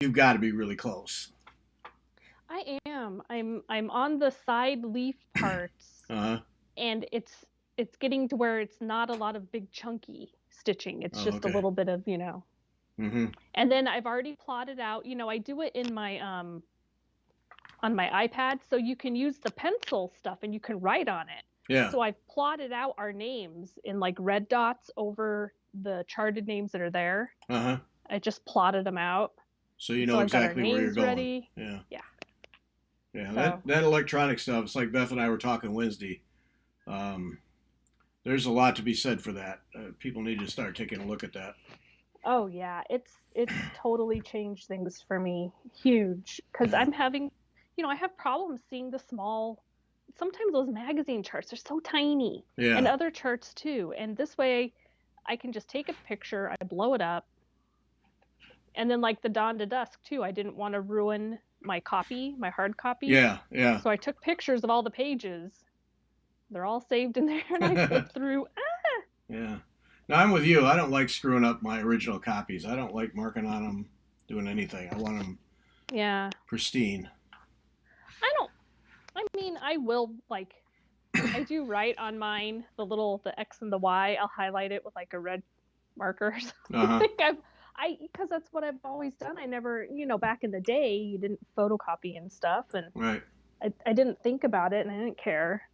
You've got to be really close. I am. I'm on the side leaf parts, Uh-huh. and it's getting to where it's not a lot of big chunky stitching. It's Oh, just a okay. little bit of. Mm-hmm. And then I've already plotted out, I do it in my on my iPad, so you can use the pencil stuff and you can write on it. Yeah. So I've plotted out our names in like red dots over the charted names that are there. Uh-huh. I just plotted them out. So you And so know I've got our exactly where you're names going. ready. Yeah. Yeah. Yeah. That So, that electronic stuff, it's like Beth and I were talking Wednesday. Um, there's a lot to be said for that. People need to start taking a look at that. oh yeah, it's totally changed things for me. Huge. Because Yeah. I'm having, I have problems seeing the small. Sometimes those magazine charts are so tiny, and Yeah. other charts too. And this way, I can just take a picture, I blow it up, and then like the dawn to dusk too. I didn't want to ruin my copy, my hard copy, Yeah. Yeah. so I took pictures of all the pages. They're all saved in there, and I flip through. Yeah. Now I'm with you. I don't like screwing up my original copies. I don't like marking on them, doing anything. I want them Yeah, pristine. I don't. I mean, I will like. I do write on mine the X and the Y. I'll highlight it with like a red marker or Uh huh. something. Because that's what I've always done. I never, back in the day, you didn't photocopy and stuff, and Right. I didn't think about it and I didn't care.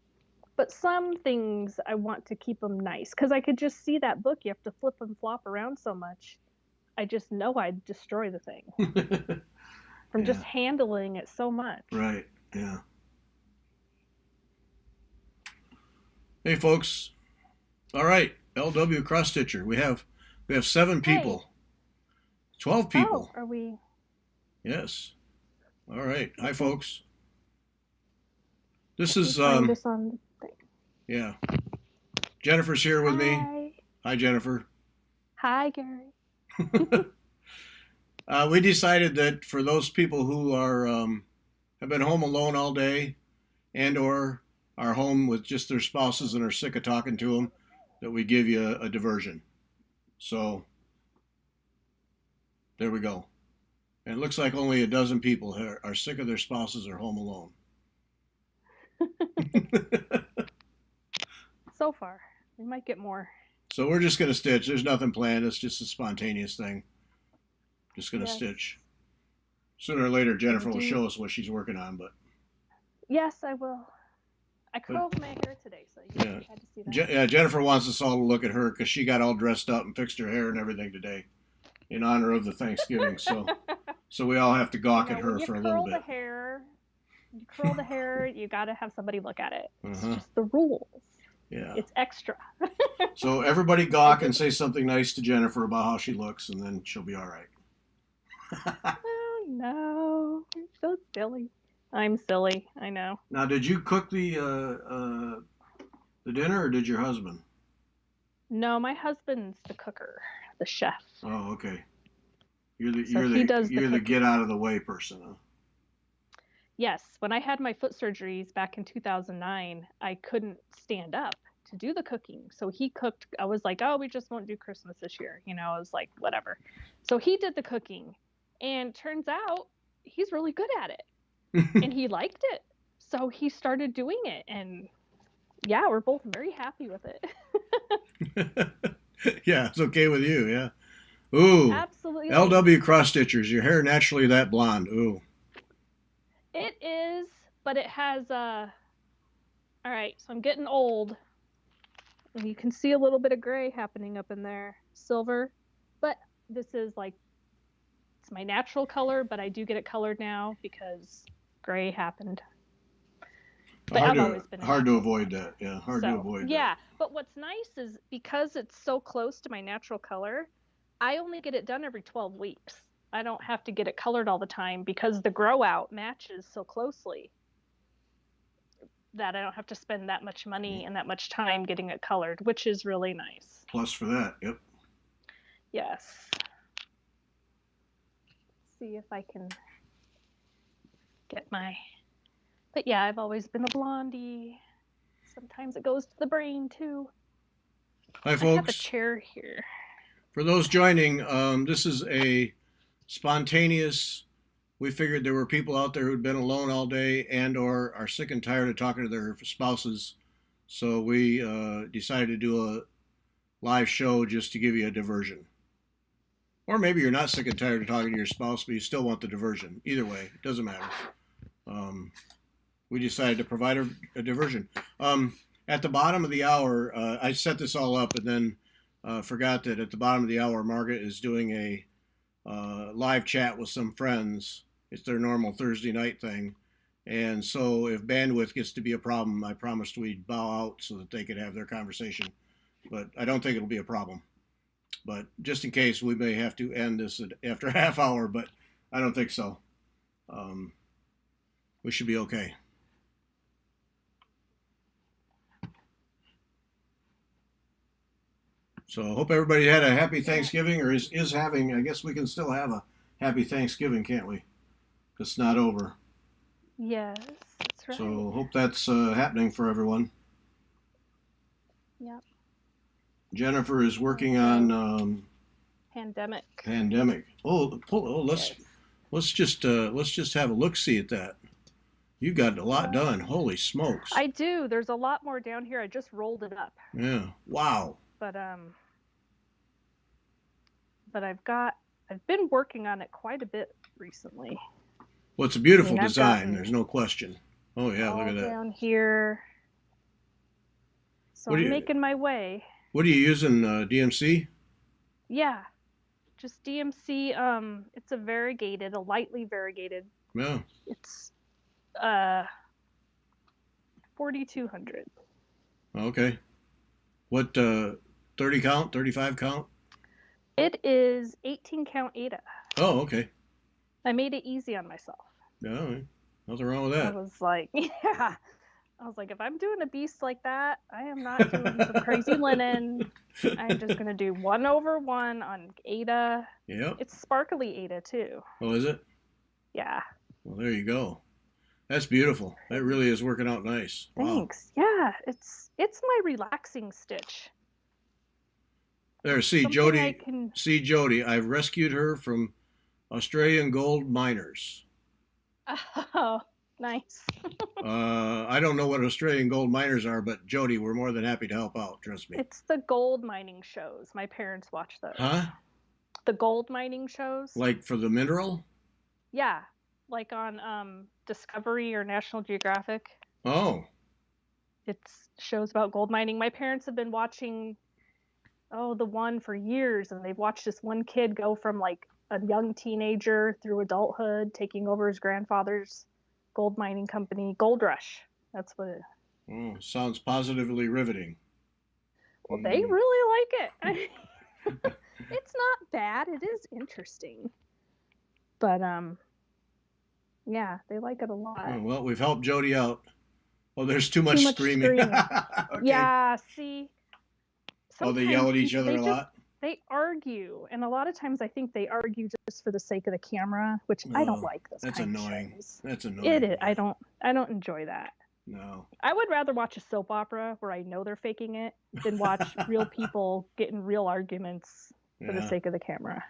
But some things I want to keep them nice because I could just see that book. You have to flip and flop around so much. I just know I'd destroy the thing from just Yeah. handling it so much. Right. Yeah. Hey, folks. All right. LW cross stitcher. We have seven Hey, people. 12 oh, people. are we? Yes. All right. Hi, folks. This Let me is find this on the thing. yeah. Jennifer's here with me. Hi, Hi, Jennifer. hi, Gary. We decided that for those people who are have been home alone all day and or are home with just their spouses and are sick of talking to them, that we give you a diversion. So there we go. And it looks like only a dozen people are sick of their spouses or home alone. So far, we might get more. So we're just gonna stitch. There's nothing planned. It's just a spontaneous thing. Just gonna Yes, stitch. Sooner or later, and Jennifer will do. show us what she's working on. Yes, I will. I But curled my hair today, so you yeah, had to see that. Yeah, Jennifer wants us all to look at her because she got all dressed up and fixed her hair and everything today in honor of the Thanksgiving. So we all have to gawk at When her you for a little curl the bit. hair, you gotta have somebody look at it. Uh It's huh. just the rules. Yeah. It's extra. So everybody I gawk and did. say something nice to Jennifer about how she looks, and then she'll be all right. Oh no, you're so silly. I'm silly. I know. Now, did you cook the dinner, or did your husband? No, my husband's the cooker, the chef. Oh, okay. You're the So you're he the does the you're the get cooking. out of the way person, huh? Yes, when I had my foot surgeries back in 2009, I couldn't stand up to do the cooking. So he cooked. I was like, oh, we just won't do Christmas this year. I was like, whatever. So he did the cooking. And turns out he's really good at it. And he liked it. So he started doing it. And yeah, we're both very happy with it. Yeah, it's okay with you. Yeah. Ooh, Absolutely. LW cross stitchers. Your hair naturally that blonde. Ooh. It is, but it has all right, so I'm getting old. And you can see a little bit of gray happening up in there. Silver. But this is like it's my natural color, but I do get it colored now because gray happened. But Hard I've to always been a hard to natural avoid blonde. that. Yeah, hard to So, avoid that. yeah. But what's nice is because it's so close to my natural color, I only get it done every 12 weeks. I don't have to get it colored all the time because the grow out matches so closely that I don't have to spend that much money and that much time getting it colored, which is really nice. Plus for that. Yep. Yes. See if I can get my. But yeah, I've always been a blondie. Sometimes it goes to the brain too. Hi, I have a folks. chair here. For those joining, this is a spontaneous. We figured there were people out there who'd been alone all day and or are sick and tired of talking to their spouses. So we decided to do a live show just to give you a diversion. Or maybe you're not sick and tired of talking to your spouse, but you still want the diversion. Either way, it doesn't matter. Um, we decided to provide a diversion. At the bottom of the hour, I set this all up and then forgot that at the bottom of the hour, Margaret is doing a live chat with some friends. It's their normal Thursday night thing. And so if bandwidth gets to be a problem, I promised we'd bow out so that they could have their conversation. But I don't think it'll be a problem. But just in case, we may have to end this after a half hour, but I don't think so. We should be okay. So I hope everybody had a happy Thanksgiving, or is having. I guess we can still have a happy Thanksgiving, can't we? It's not over. Yes, that's right. So hope that's happening for everyone. Yep. Jennifer is working on Pandemic. Let's just have a look see at that. You got a lot done. Holy smokes! I do. There's a lot more down here. I just rolled it up. Yeah. Wow. But I've been working on it quite a bit recently. Well, it's a beautiful design. There's no question. Oh yeah, look at that. Down here. So I'm making my way. What are you using? DMC? Yeah, just DMC. It's a lightly variegated. Yeah. It's 4200. Okay. What 30 count? 35 count? It is 18 count Ada. Oh, okay. I made it easy on myself. No, nothing wrong with that. I was like, yeah. I was like, if I'm doing a beast like that, I am not doing some crazy linen. I'm just going to do 1/1 on Ada. Yep. It's sparkly Ada, too. Oh, is it? Yeah. Well, there you go. That's beautiful. That really is working out nice. Thanks. Wow. Yeah, it's my relaxing stitch. There, see Jody. See Jody. I've rescued her from Australian gold miners. Oh, nice. I don't know what Australian gold miners are, but Jody, we're more than happy to help out. Trust me. It's the gold mining shows. My parents watch those. Huh? The gold mining shows. Like for the mineral? Yeah, like on Discovery or National Geographic. Oh. It's shows about gold mining. My parents have been watching, the one for years, and they've watched this one kid go from like a young teenager through adulthood, taking over his grandfather's gold mining company, Gold Rush. That's what it. Oh, sounds positively riveting. Well, they really like it. It's not bad. It is interesting. But yeah, they like it a lot. Oh, well, we've helped Jody out. Oh, there's too much screaming. Okay. Yeah, see. Oh, they yell at each other a lot? They argue, and a lot of times I think they argue just for the sake of the camera, which I don't like. That's annoying. That's annoying. It is. I don't enjoy that. No. I would rather watch a soap opera where I know they're faking it than watch real people getting real arguments for the sake of the camera.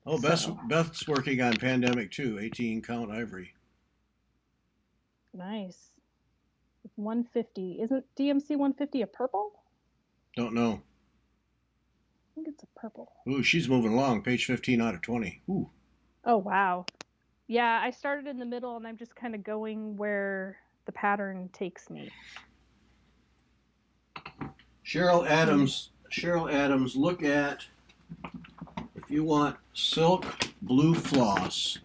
Oh, Beth's working on Pandemic too, 18 count ivory. Nice. 150. Isn't DMC 150 a purple? Don't know. I think it's a purple. Ooh, she's moving along. Page 15 out of 20. Ooh. Oh, wow. Yeah, I started in the middle, and I'm just kind of going where the pattern takes me. Cheryl Adams, look at, if you want silk blue floss,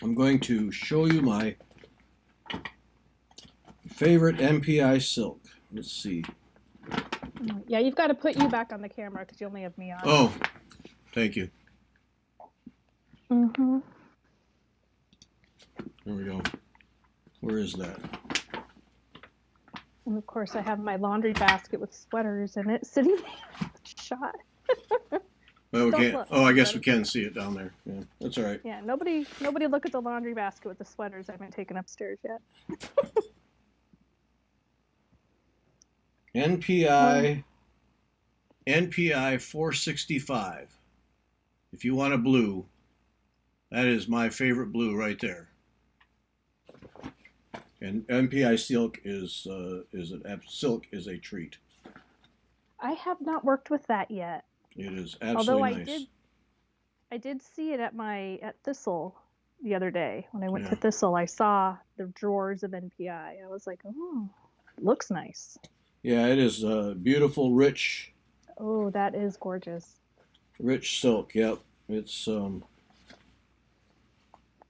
I'm going to show you my favorite MPI silk. Let's see. Yeah, you've got to put you back on the camera because you only have me on. Oh, thank you. Mm-hmm. There we go. Where is that? And of course, I have my laundry basket with sweaters in it sitting there. Shot. Well, we can't. Look. Oh, I guess we can see it down there. Yeah, that's all right. Yeah, nobody look at the laundry basket with the sweaters I haven't taken upstairs yet. NPI 465 If you want a blue, that is my favorite blue right there. And MPI silk is a treat. I have not worked with that yet. It is Although absolutely nice. I did see it at Thistle the other day. When I went to Yeah, Thistle, I saw the drawers of NPI. I was like, oh, looks nice. yeah, it is beautiful, Oh, that is gorgeous. rich silk. Yep, it's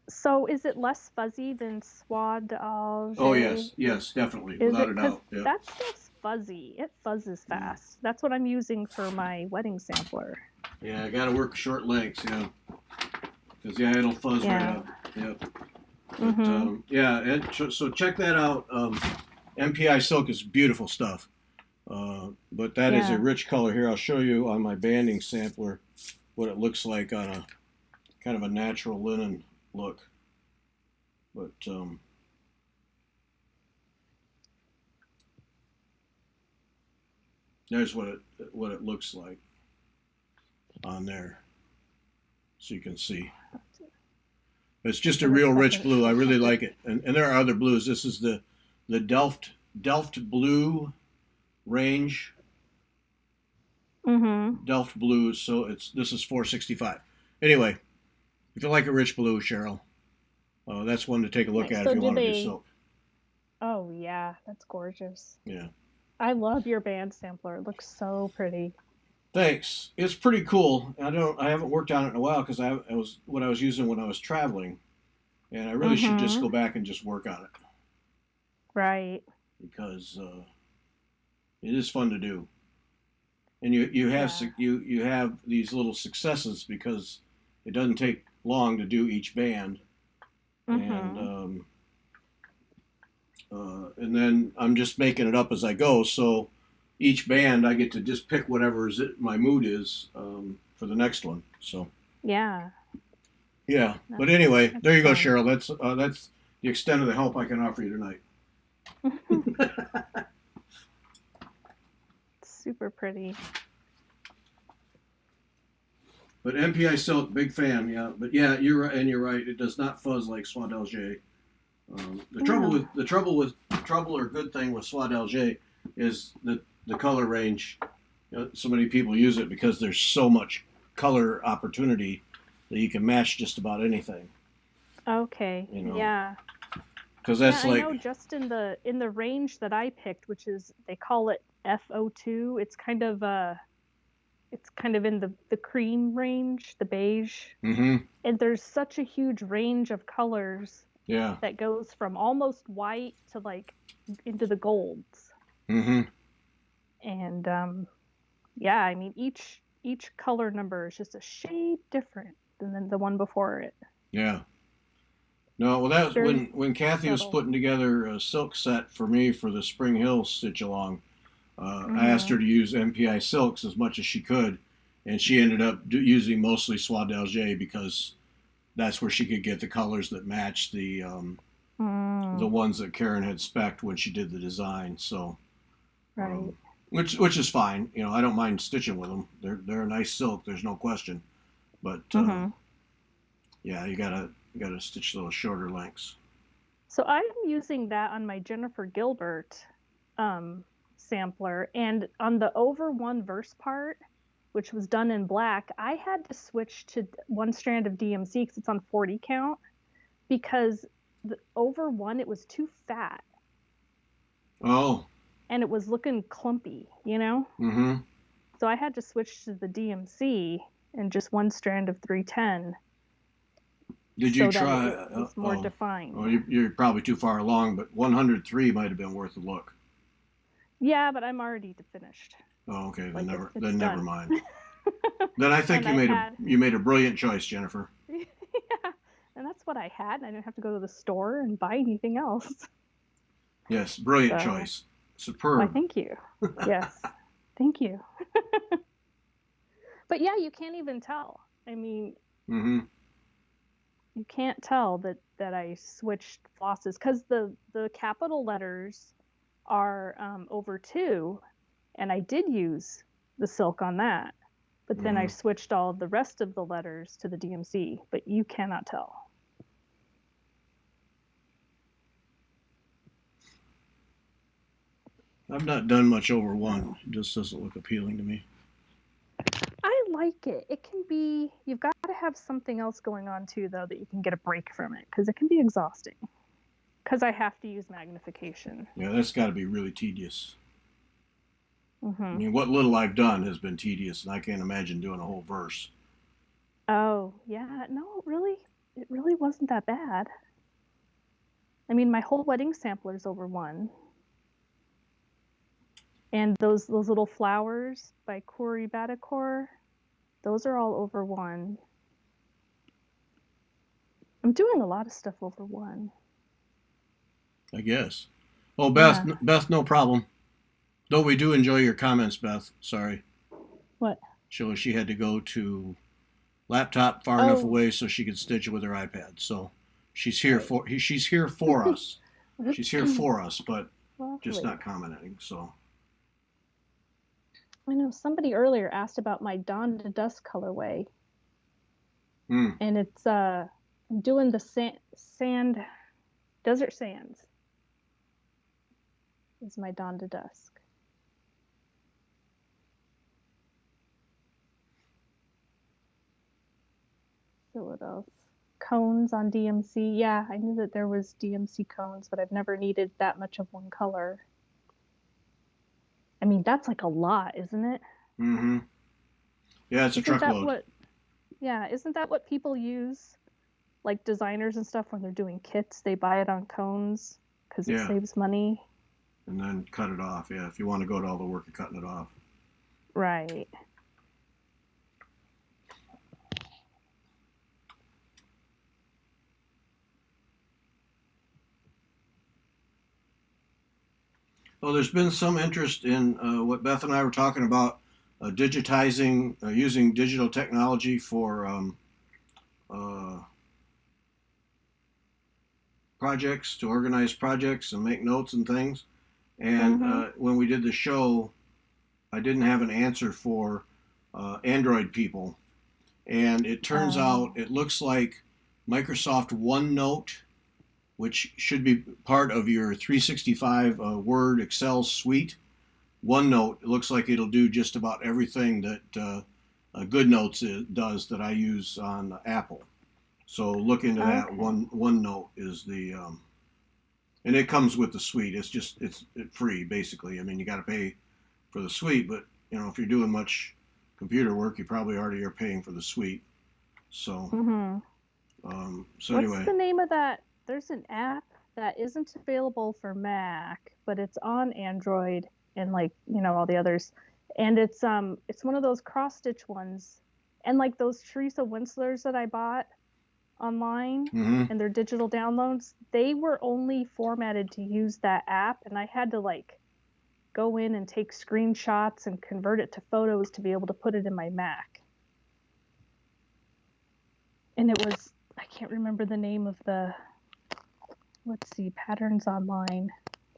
So is it less fuzzy than Soie Oh d'Alger? yes, yes, definitely, Is without it? a Because doubt. Yep. that stuff's fuzzy. It fuzzes Yeah, fast. That's what I'm using for my wedding sampler. yeah, I got to work short lengths. Yeah, because yeah, it'll fuzz right Yeah. up. Yep. But Mm-hmm. yeah, so check that out. MPI silk is beautiful stuff. But that is a Yeah. rich color here. I'll show you on my banding sampler what it looks like on a kind of a natural linen look. But there's what it looks like on there, so you can see. It's just a So that's real rich definitely blue. I really reflective. like it, and there are other blues. This is the Delft blue range, Mm-hmm. Delft blue. So this is 465. Anyway, if you like a rich blue, Cheryl, that's one to take a look Nice. at if So you do want to do they? silk. Oh yeah, that's gorgeous. Yeah. I love your band sampler. It looks so pretty. Thanks. It's pretty cool. I haven't worked on it in a while because I was what I was using when I was traveling, and I really should just Mm-hmm. go back and just work on it Right. because it is fun to do. And you have Yeah. you have these little successes because it doesn't take long to do each band, and Mm-hmm. and then I'm just making it up as I go. So each band I get to just pick whatever my mood is for the next one. So Yeah. yeah, but That's anyway, there that's you go, fun. Cheryl. That's the extent of the help I can offer you tonight. Super pretty. But MPI Silk, big fan, yeah. But yeah, you're right, and you're right. It does not fuzz like Soie d'Alger. Yeah. The trouble or good thing with Soie d'Alger is that the color range. So many people use it because there's so much color opportunity that you can match just about anything. Okay. You know, Yeah. because Yeah, that's I like, know just in the range that I picked, which is they call it FO2, it's kind of in the cream range, the beige. mm-hmm, And there's such a huge range of colors yeah, that goes from almost white to like into the golds. mm-hmm, And yeah, I mean each color number is just a shade different than the one before it. yeah. No, well, that It's was very when Kathy was subtle. putting together a silk set for me for the Spring Hill stitch along. I asked Mm-hmm. her to use MPI silks as much as she could, and she ended up using mostly Soie d'Alger because that's where she could get the colors that matched the Mm, ones that Karen had spec'd when she did the design. So, right. which is fine. You know, I don't mind stitching with them. They're a nice silk. There's no question. But Mm-hmm. yeah, you gotta stitch those shorter lengths. So I'm using that on my Jennifer Gilbert um, sampler, and on the over one verse part, which was done in black, I had to switch to one strand of DMC because it's on 40 count because the over one it was too fat Oh, and it was looking clumpy, you know? mm-hmm. So I had to switch to the DMC and just one strand of 310 Did you so that try? it was more Oh, defined. you're probably too far along, but 103 might have been worth a look. Yeah, but I'm already finished. Oh, okay, Like it's then never done. mind. Then I think And I had you made a brilliant choice, Jennifer. yeah, and that's what I had. I didn't have to go to the store and buy anything else. Yes, brilliant So, choice. why, Superb. thank you. Yes, thank you. But yeah, you can't even tell. I mean, Mm-hmm. you can't tell that I switched flosses because the capital letters are over two, and I did use the silk on that. But then I switched all of the rest of the letters to the DMC, but you cannot tell. I've not done much over one. It just doesn't look appealing to me. I like it. It can be, you've got to have something else going on too, though, that you can get a break from it, because it can be exhausting. Because I have to use magnification. Yeah, that's got to be really tedious. Mm-hmm. I mean, what little I've done has been tedious, and I can't imagine doing a whole verse. Oh, yeah. No, it really wasn't that bad. I mean, my whole wedding sampler's over one. And those little flowers by Corey Badacor, those are all over one. I'm doing a lot of stuff over one. I guess. Oh, Beth, yeah. Beth, no problem. Though we do enjoy your comments, Beth. Sorry. What? She had to go to laptop far enough away so she could stitch it with her iPad. So she's here for us. She's here for us, but just not commenting. So. I know somebody earlier asked about my Dawn to Dusk colorway, and it's I'm doing the desert sands. Is my Dawn to Dusk. So what else? Cones on DMC. Yeah, I knew that there was DMC cones, but I've never needed that much of one color. I mean, that's like a lot, isn't it? Mm-hmm. Yeah, it's a truckload. Isn't that what people use? Like designers and stuff, when they're doing kits, they buy it on cones because it saves money. And then cut it off, yeah, if you want to go to all the work of cutting it off. Right. Well, there's been some interest in what Beth and I were talking about, digitizing, using digital technology for projects, to organize projects and make notes and things. And when we did the show, I didn't have an answer for Android people. And it turns out it looks like Microsoft OneNote, which should be part of your 365 Word Excel suite. OneNote, it looks like it'll do just about everything that GoodNotes does that I use on Apple. So look into that. OneNote is the, and it comes with the suite. It's free basically. I mean, you got to pay for the suite, but you know, if you're doing much computer work, you probably already are paying for the suite. So, so anyway. What's the name of that? There's an app that isn't available for Mac, but it's on Android and like, you know, all the others. And it's one of those cross stitch ones. And like those Teresa Winslers that I bought online and their digital downloads, they were only formatted to use that app, and I had to like go in and take screenshots and convert it to photos to be able to put it in my Mac. And it was, I can't remember the name of the, let's see, Patterns Online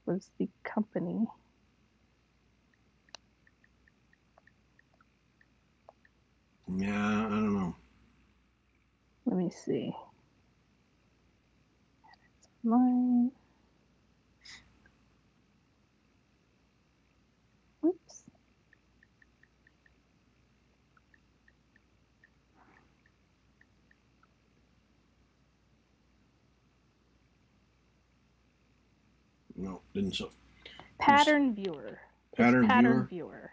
was the company. Yeah, I don't know. Let me see. Patterns Online. Oops. No, didn't so. Pattern Viewer. Pattern Viewer.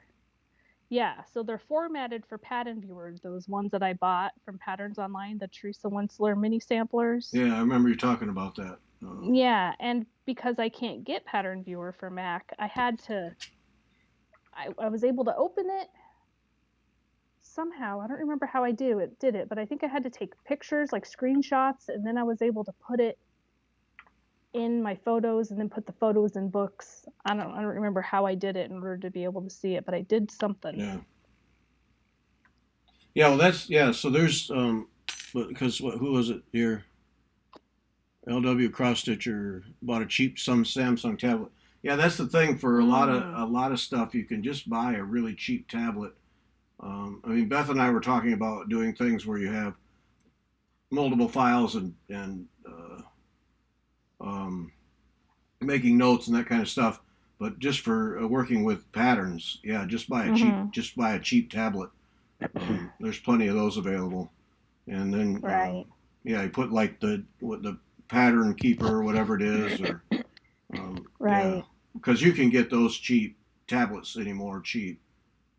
Yeah, so they're formatted for Pattern Viewer, those ones that I bought from Patterns Online, the Teresa Winsler mini samplers. Yeah, I remember you talking about that. Yeah, and because I can't get Pattern Viewer for Mac, I was able to open it somehow. I don't remember how I did it, but I think I had to take pictures, like screenshots, and then I was able to put it in my photos and then put the photos in books. I don't remember how I did it in order to be able to see it, but I did something. Yeah. Yeah, well so there's because who was it here? LW Cross Stitcher bought a cheap Samsung tablet. Yeah, that's the thing for a lot of stuff. You can just buy a really cheap tablet I mean, Beth and I were talking about doing things where you have multiple files and um, making notes and that kind of stuff. But just for working with patterns, yeah, Mm-hmm. just buy a cheap tablet. There's plenty of those available. And then Right. yeah, you put like the pattern keeper or whatever it is, or yeah, Right. because you can get those cheap tablets anymore cheap,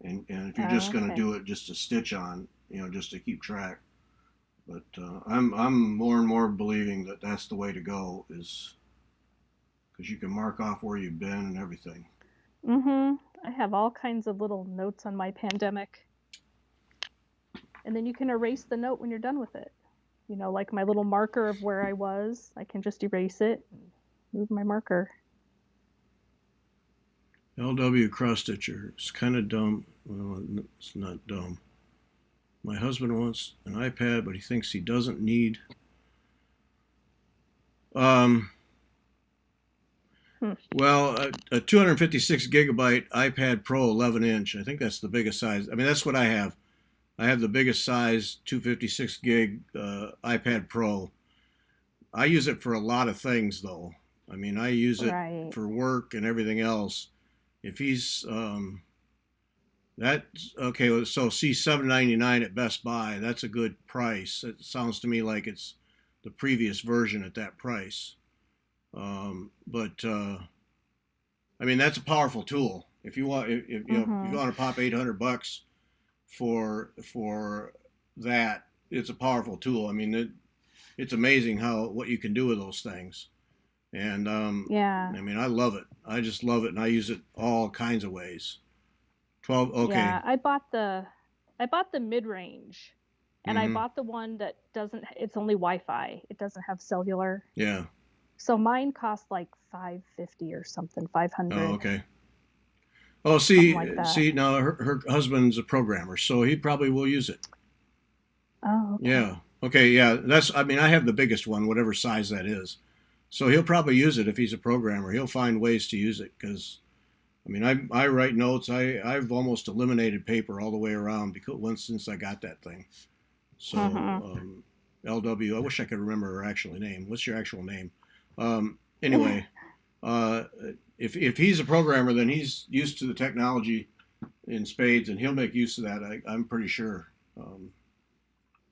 and if you're just Oh, going to okay. do it just to stitch on, just to keep track. But I'm more and more believing that that's the way to go, is because you can mark off where you've been and everything. Mm-hmm. I have all kinds of little notes on my pandemic, and then you can erase the note when you're done with it. Like my little marker of where I was, I can just erase it and move my marker. LW cross stitcher. It's kind of dumb. Well, it's not dumb. My husband wants an iPad, but he thinks he doesn't need. Um, Hmm. well, a 256 gigabyte iPad Pro 11 inch. I think that's the biggest size. I mean, that's what I have. I have the biggest size 256 gig iPad Pro. I use it for a lot of things, though. I mean, I use it Right. for work and everything else. If he's that okay, so see 799 at Best Buy. That's a good price. It sounds to me like it's the previous version at that price. But I mean, that's a powerful tool. If you want, if you Mm-hmm. want to pop $800 for that, it's a powerful tool. I mean, it's amazing how what you can do with those things. And Yeah. I mean, I love it. I just love it, and I use it all kinds of ways. 12. Okay. Yeah. I bought the mid-range, and I Mm-hmm. bought the one that doesn't. It's only Wi-Fi. It doesn't have cellular. Yeah. So mine cost like 550 or something, Oh, 500, okay. Oh, something like that. see, now her husband's a programmer, so he probably will use it. Oh, okay. Yeah. Okay. Yeah. That's. I mean, I have the biggest one, whatever size that is. So he'll probably use it if he's a programmer. He'll find ways to use it because I mean, I write notes. I've almost eliminated paper all the way around because once since I got that thing. So Mm-hmm. LW. I wish I could remember her actual name. What's your actual name? Anyway, uh, if he's a programmer, then he's used to the technology in spades, and he'll make use of that. I'm pretty sure. Um,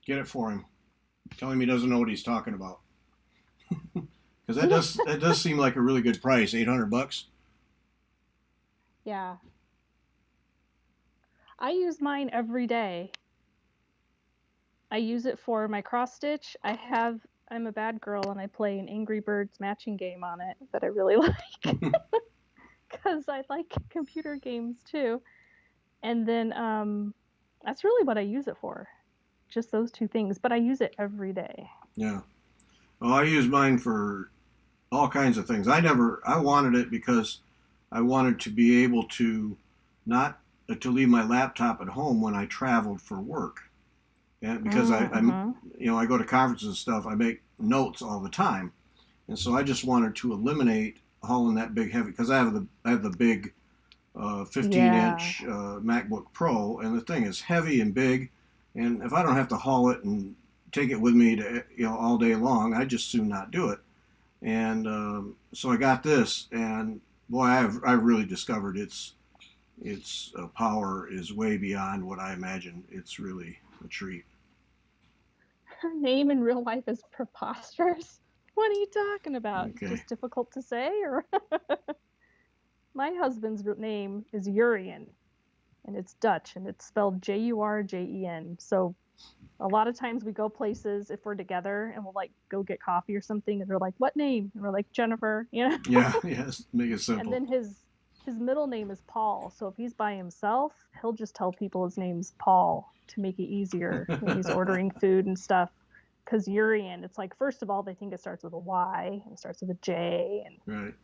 get it for him. Tell him he doesn't know what he's talking about. Because that does seem like a really good price. $800. Yeah. I use mine every day. I use it for my cross stitch. I'm a bad girl and I play an Angry Birds matching game on it that I really like because I like computer games too. And then that's really what I use it for. Just those two things, but I use it every day. Yeah. Well, I use mine for all kinds of things. I wanted it because I wanted to be able to not to leave my laptop at home when I traveled for work. And because I'm, Mm-hmm. I go to conferences and stuff, I make notes all the time. And so I just wanted to eliminate hauling that big heavy because I have the big 15 Yeah. inch MacBook Pro, and the thing is heavy and big. And if I don't have to haul it and take it with me to all day long, I just soon not do it. And so I got this, and boy, I've really discovered its power is way beyond what I imagined. It's really a treat. Her name in real life is preposterous. What are you talking about? Okay. Just difficult to say? Or my husband's name is Urian, and it's Dutch, and it's spelled Jurjen. So a lot of times we go places if we're together, and we'll like go get coffee or something, and they're like, "What name?" And we're like, "Jennifer," Yeah. Yes. Make it And simple. then his middle name is Paul. So if he's by himself, he'll just tell people his name's Paul to make it easier when he's ordering food and stuff. Because Urian, it's like first of all they think it starts with a Y and it starts with a J, and Right.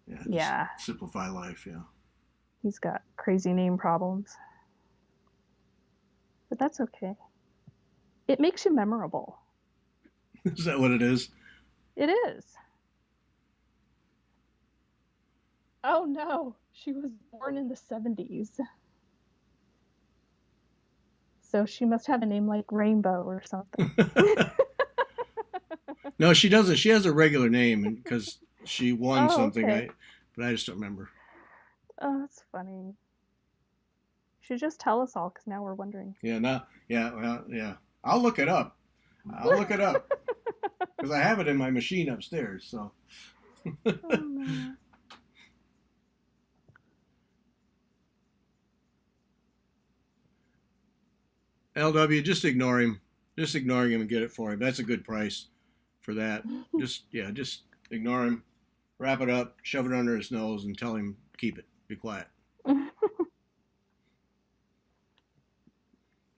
Yeah. Just yeah, simplify life. Yeah. he's got crazy name problems. But that's okay. It makes you memorable. Is that what it is? It is. Oh no, she was born in the 70s. So she must have a name like Rainbow or something. No, she doesn't. She has a regular name because she won Oh, something. okay. But I just don't remember. Oh, that's funny. Should just tell us all because now we're wondering. Yeah, no, yeah, well, yeah. I'll look it up. I'll look it up because I have it in my machine upstairs. So, Oh no. LW, just ignore him. Just ignoring him and get it for him. That's a good price for that. Just ignore him. Wrap it up, shove it under his nose, and tell him keep it. Be quiet.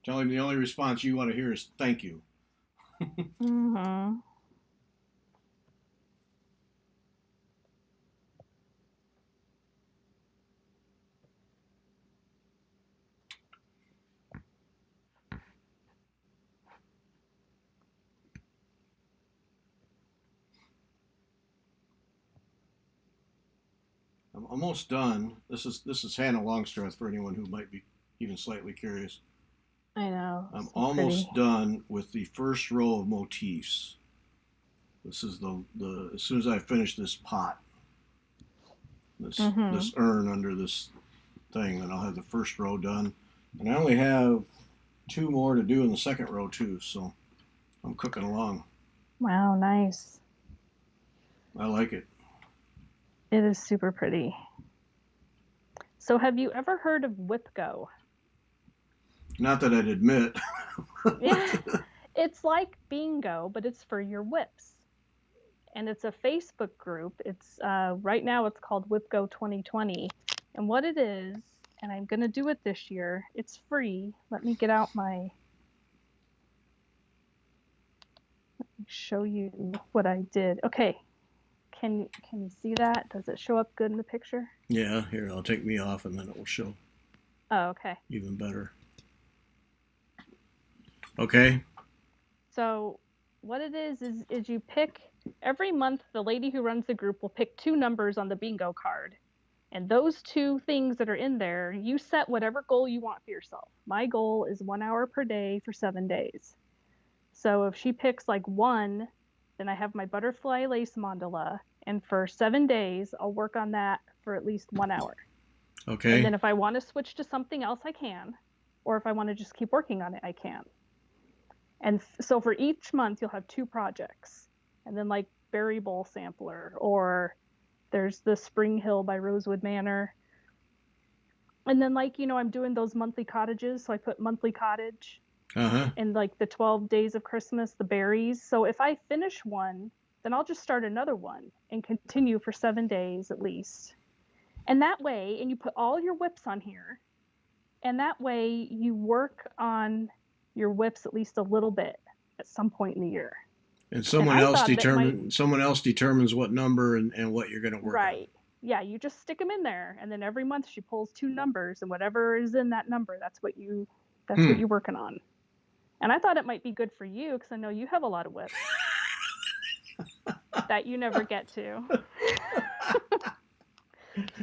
Tell him the only response you want to hear is thank you. Mm-hmm. I'm almost done. This is Hannah Longstreth for anyone who might be even slightly curious. I know. I'm So pretty. almost done with the first row of motifs. This is the as soon as I finish this pot, Mm-hmm. this urn under this thing, then I'll have the first row done. And I only have two more to do in the second row too, so I'm cooking along. Wow, nice. I like it. It is super pretty. So have you ever heard of WIP Go? Not that I'd admit. Yeah. It's like bingo, but it's for your whips. And it's a Facebook group. It's right now it's called WIP Go 2020. And what it is, and I'm gonna do it this year. It's free. Let me get out my show you what I did. Okay. Can you see that? Does it show up good in the picture? Yeah, here, I'll take me off and then it will show Oh, okay. even better. Okay. So what it is you pick every month the lady who runs the group will pick two numbers on the bingo card. And those two things that are in there, you set whatever goal you want for yourself. My goal is 1 hour per day for 7 days. So if she picks like one, then I have my butterfly lace mandala. And for 7 days, I'll work on that for at least 1 hour. And Okay. then if I want to switch to something else, I can. Or if I want to just keep working on it, I can. And so for each month, you'll have two projects. And then like Berry Bowl Sampler, or there's the Spring Hill by Rosewood Manor. And then like, I'm doing those monthly cottages. So I put monthly cottage Uh-huh. and like the 12 days of Christmas, the berries. So if I finish one, then I'll just start another one and continue for 7 days at least. And that way, and you put all your whips on here, and that way you work on your whips at least a little bit at some point in the year. And And I thought that might, someone else determines what number and what you're gonna work on. right. Yeah, you just stick them in there, and then every month she pulls two numbers, and whatever is in that number, that's what Hmm. you're working on. And I thought it might be good for you because I know you have a lot of whips that you never get to.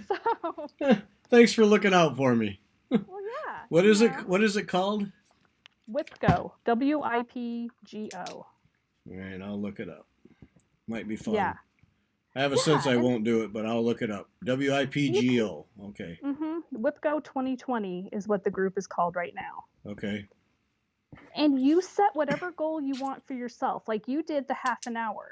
So, Thanks for looking out for me. well, yeah, What is it? What is it called? WIP Go, WIPGO. All right, I'll look it up. Might be Yeah, fun. I have a sense yeah, I and won't do it, but I'll look it up. WIPGO. Okay. WIP Go 2020 is what the group is called right now. Okay. And you set whatever goal you want for yourself. Like you did the half an hour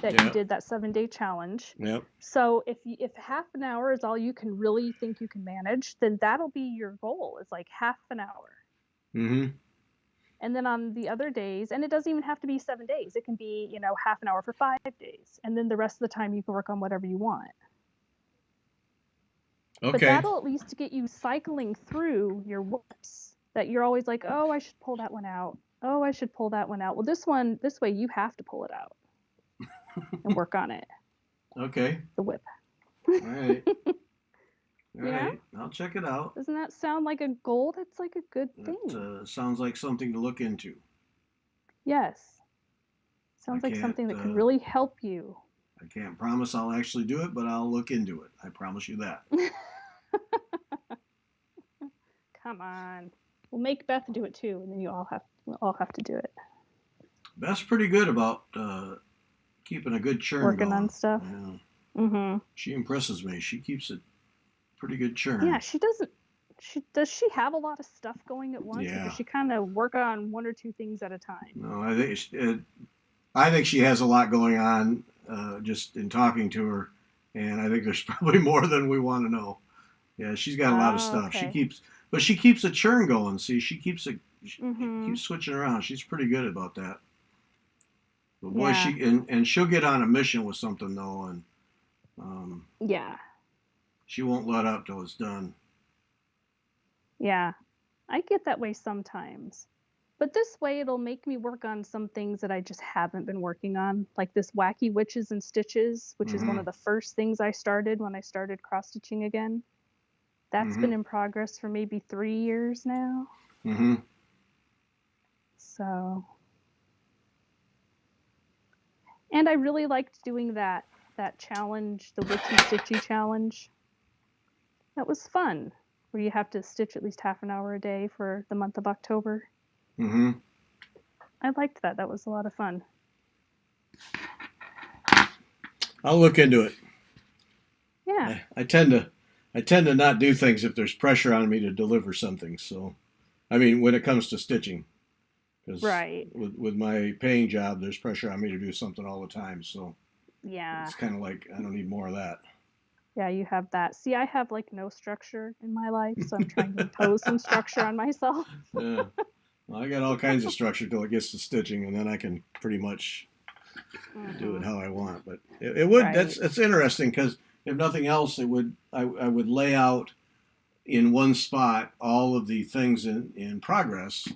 that you Yep. did that 7 day challenge. Yep. So if half an hour is all you can really think you can manage, then that'll be your goal. It's like half an hour. Mm-hmm. And then on the other days, and it doesn't even have to be 7 days. It can be, half an hour for 5 days. And then the rest of the time you can work on whatever you want. But Okay. that'll at least get you cycling through your whips that you're always like, oh, I should pull that one out. Oh, I should pull that one out. Well, this way you have to pull it out and work on it. Okay. The whip. All right. All Yeah? right. I'll check it out. Doesn't that sound like a goal? That's like a good thing. That sounds like something to look into. Yes. Sounds I like can't, something that could really help you. I can't promise I'll actually do it, but I'll look into it. I promise you that. Come on. We'll make Beth do it too, and then we'll all have to do it. Beth's pretty good about keeping a good churn Working on going. stuff. Yeah. She impresses me. She keeps a pretty good churn. Yeah, she doesn't. Does she have a lot of stuff going at once, or Yeah. does she kind of work on one or two things at a time? No, I think she has a lot going on just in talking to her, and I think there's probably more than we want to know. Yeah, she's got a lot of stuff. Okay. She keeps a churn going. See, she keeps switching around. She's pretty good about that. But boy, Yeah. she'll get on a mission with something though, and Yeah. she won't let up till it's done. Yeah. I get that way sometimes. But this way it'll make me work on some things that I just haven't been working on, like this Wacky Witches and Stitches, which is one of the first things I started when I started cross stitching again. That's been in progress for maybe 3 years now. So, and I really liked doing that challenge, the Witchy Stitchy challenge. That was fun, where you have to stitch at least half an hour a day for the month of October. I liked that. That was a lot of fun. I'll look into it. Yeah. I tend to not do things if there's pressure on me to deliver something. So, I mean, when it comes to stitching, because with my paying job, there's pressure on me to do something all the time. So, yeah, it's kind of like I don't need more of that. Yeah, you have that. See, I have like no structure in my life, so I'm trying to impose some structure on myself. Yeah. Well, I got all kinds of structure till it gets to stitching, and then I can pretty much do it how I want. But it would it's interesting because if nothing else, I would lay out in one spot all of the things in progress,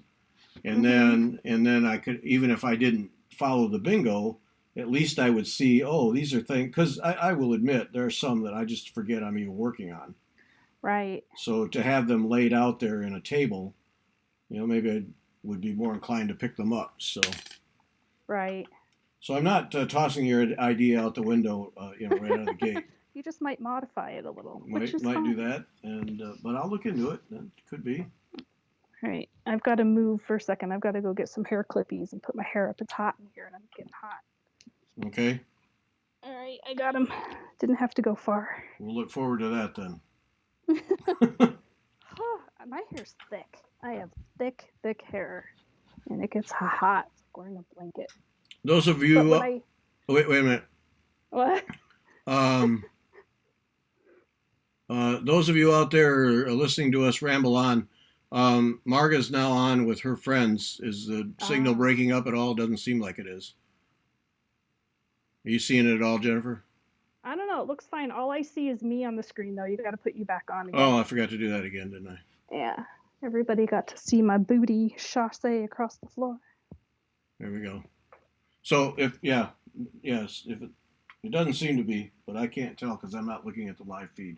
and then I could, even if I didn't follow the bingo, at least I would see, oh, these are things, because I will admit there are some that I just forget I'm even working on. Right. So to have them laid out there in a table, maybe I would be more inclined to pick them up. So. Right. So I'm not tossing your idea out the window, right out of the gate. You just might modify it a little. Might do that, and but I'll look into it. That could be. All right. I've got to move for a second. I've got to go get some hair clippies and put my hair up. It's hot in here, and I'm getting hot. Okay. All right, I got them. Didn't have to go far. We'll look forward to that then. My hair's thick. I have thick hair, and it gets hot. It's like wearing a blanket. Those of you, wait a minute. What? Those of you out there are listening to us ramble on. Marga's now on with her friends. Is the signal breaking up at all? Doesn't seem like it is. Are you seeing it at all, Jenifer? I don't know. It looks fine. All I see is me on the screen, though. You got to put you back on again. Oh, I forgot to do that again, didn't I? Yeah. Everybody got to see my booty chassé across the floor. There we go. So if it doesn't seem to be, but I can't tell because I'm not looking at the live feed.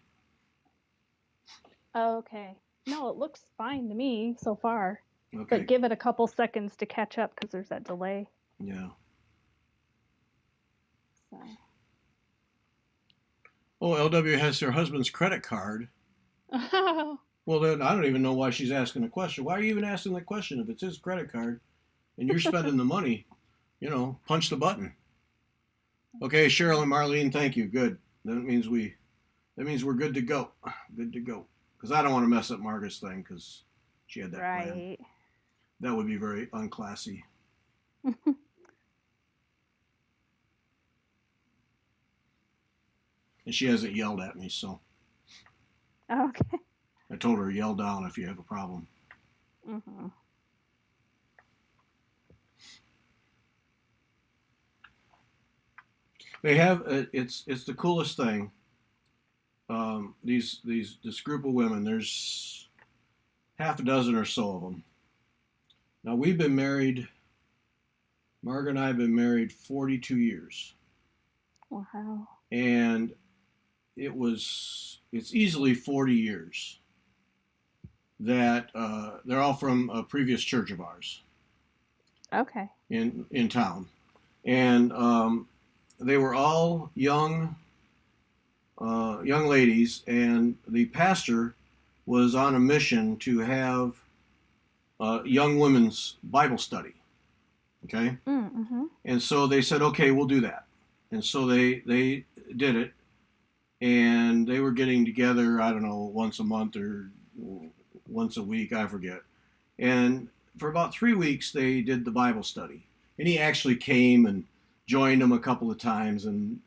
Okay. No, it looks fine to me so far. Okay. But give it a couple seconds to catch up because there's that delay. Yeah. So. Oh, LW has her husband's credit card. Well, then I don't even know why she's asking the question. Why are you even asking the question if it's his credit card and you're spending the money? Punch the button. Okay, Cheryl and Marlene, thank you. Good. That means we're good to go. Good to go. Because I don't want to mess up Margaret's thing because she had that plan. That would be very unclassy. And she hasn't yelled at me, so. Okay. I told her, yell down if you have a problem. Mm-hmm. They have it's the coolest thing. This group of women, there's half a dozen or so of them. Now we've been married. Margaret and I have been married 42 years. Wow. And it's easily 40 years that they're all from a previous church of ours. Okay. In town, and they were all young ladies, and the pastor was on a mission to have young women's Bible study. Okay, Mm-hmm. and so they said, okay, we'll do that. And so they did it, and they were getting together. I don't know, once a month or once a week, I forget. And for about 3 weeks, they did the Bible study, and he actually came and joined them a couple of times, and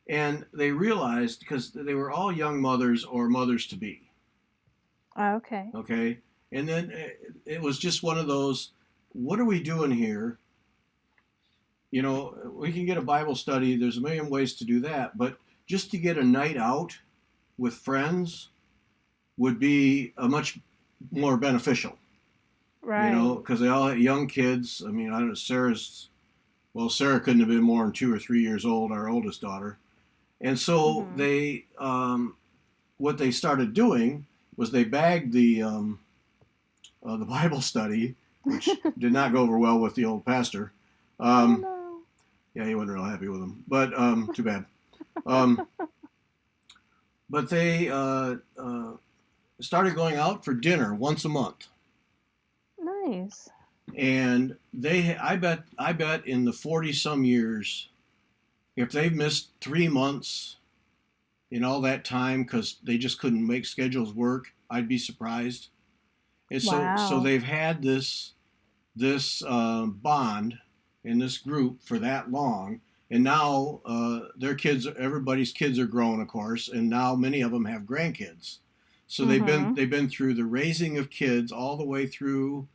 and they realized because they were all young mothers or mothers to be. Okay. Okay, and then it was just one of those. What are we doing here? We can get a Bible study. There's a million ways to do that, but just to get a night out with friends would be a much more beneficial. Right. Because they all had young kids. I mean, I don't know, Sarah couldn't have been more than 2 or 3 years old, our oldest daughter. And so Mm-hmm. what they started doing was they bagged the Bible study, which did not go over well with the old pastor. Oh Um, no. yeah, he wasn't real happy with them, but too bad. Um, but they started going out for dinner once a month, Nice. and I bet in the 40 some years, if they've missed 3 months in all that time because they just couldn't make schedules work, I'd be surprised. And so Wow. they've had this bond in this group for that long, and now their kids, everybody's kids are grown, of course, and now many of them have grandkids. So they've been Mm-hmm. they've been through the raising of kids all the way through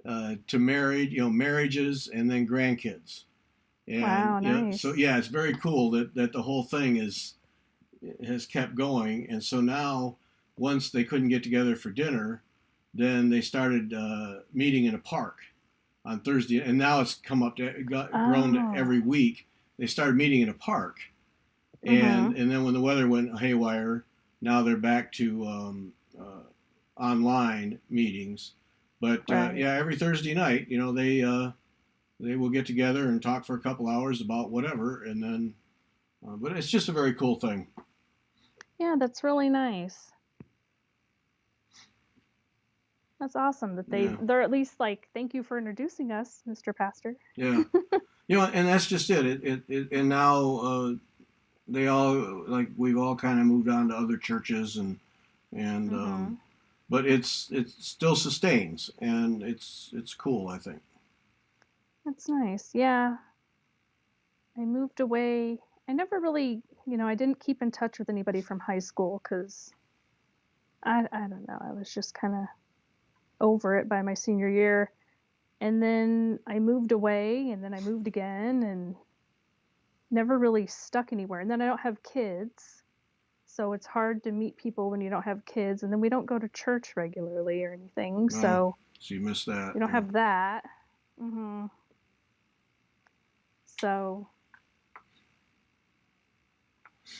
to marriages, and then grandkids. And Wow, so nice. yeah, it's very cool that the whole thing has kept going. And so now, once they couldn't get together for dinner, then they started meeting in a park on Thursday, and now it's come up to grown to Oh. every week. They started meeting in a park, Mm-hmm. and then when the weather went haywire, now they're back to online meetings. But Right. yeah, every Thursday night, they will get together and talk for a couple hours about whatever, and then. But it's just a very cool thing. Yeah, that's really nice. That's awesome that Yeah, they're at least like, thank you for introducing us, Mr. Pastor. yeah. And that's just it. And now they all like we've all kind of moved on to other churches, and Mm-hmm. but it still sustains, and it's cool, I think. That's nice. Yeah. I moved away. I never really, I didn't keep in touch with anybody from high school because I don't know. I was just kind of over it by my senior year. And then I moved away and then I moved again and never really stuck anywhere. And then I don't have kids. So it's hard to meet people when you don't have kids. And then we don't go to church regularly or anything. Oh, So so you missed that. we don't Yeah. have that. Hmm. So,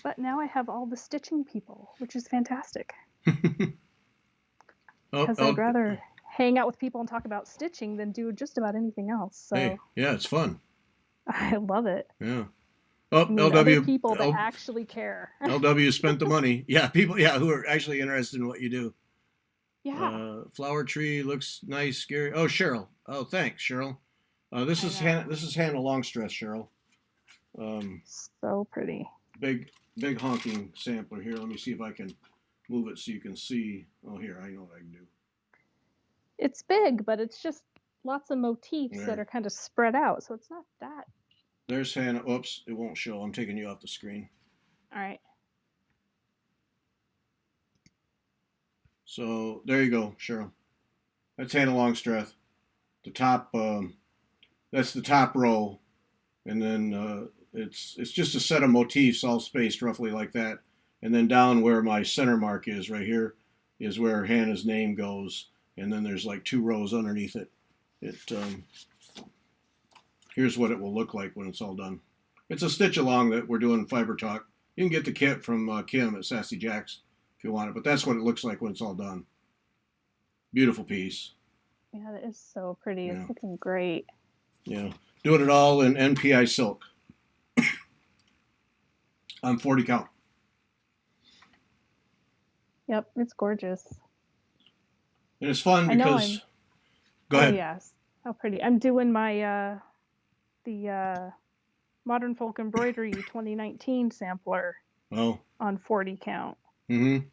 but now I have all the stitching people, which is fantastic Oh, because I'd rather hang out with people and talk about stitching than do just about anything else. hey, So yeah, it's fun. I love it. Yeah. Oh, I mean, other LW, people that actually care. LW spent the money. Yeah, people. Yeah, who are actually interested in what you do. Yeah, Flower tree looks nice, Gary. Oh, Cheryl. Oh, thanks, Cheryl. This I is Hannah. know. This is Hannah Longstress, Cheryl. Um, So pretty. big honking sampler here. Let me see if I can move it so you can see. Oh, here, I know what I can do. It's big, but it's just lots of motifs that There, are kind of spread out. So it's not that. there's Hannah. Oops, it won't show. I'm taking you off the screen. All right. So there you go, Cheryl. That's Hannah Longstress. The top. That's the top row, and then it's just a set of motifs all spaced roughly like that. And then down where my center mark is right here is where Hannah's name goes, and then there's like 2 rows underneath it. Here's what it will look like when it's all done. It's a stitch along that we're doing Fiber Talk. You can get the kit from Kim at Sassy Jacks if you want it, but that's what it looks like when it's all done. Beautiful piece. Yeah, that is so pretty. Yeah, It's looking great. yeah. Doing it all in NPI silk on 40 count. Yep, it's gorgeous. And it's fun I know because, I'm. go Oh ahead. yes, how pretty! I'm doing my the Modern Folk Embroidery 2019 sampler Oh, on 40 count, mm-hmm.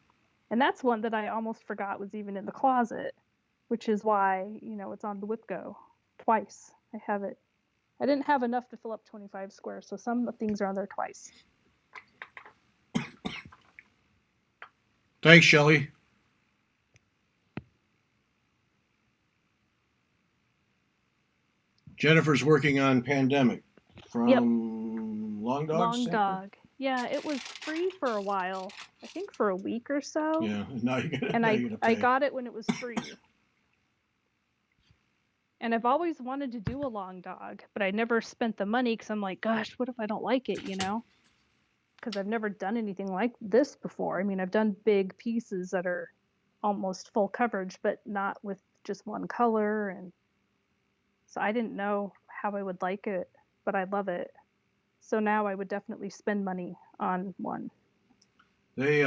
and that's one that I almost forgot was even in the closet, which is why it's on the WIP Go twice. I have it. I didn't have enough to fill up 25 squares, so some things are on there twice. Thanks, Shelley. Jennifer's working on Pandemic Yep, from Long Dog Long Sampler. Dog. Yeah, it was free for a while. I think for a week or so. Yeah, now you gotta And now I you gotta I pay. got it when it was free. And I've always wanted to do a long dog, but I never spent the money because I'm like, gosh, what if I don't like it, Because I've never done anything like this before. I mean, I've done big pieces that are almost full coverage, but not with just one color. And so I didn't know how I would like it, but I love it. So now I would definitely spend money on one. They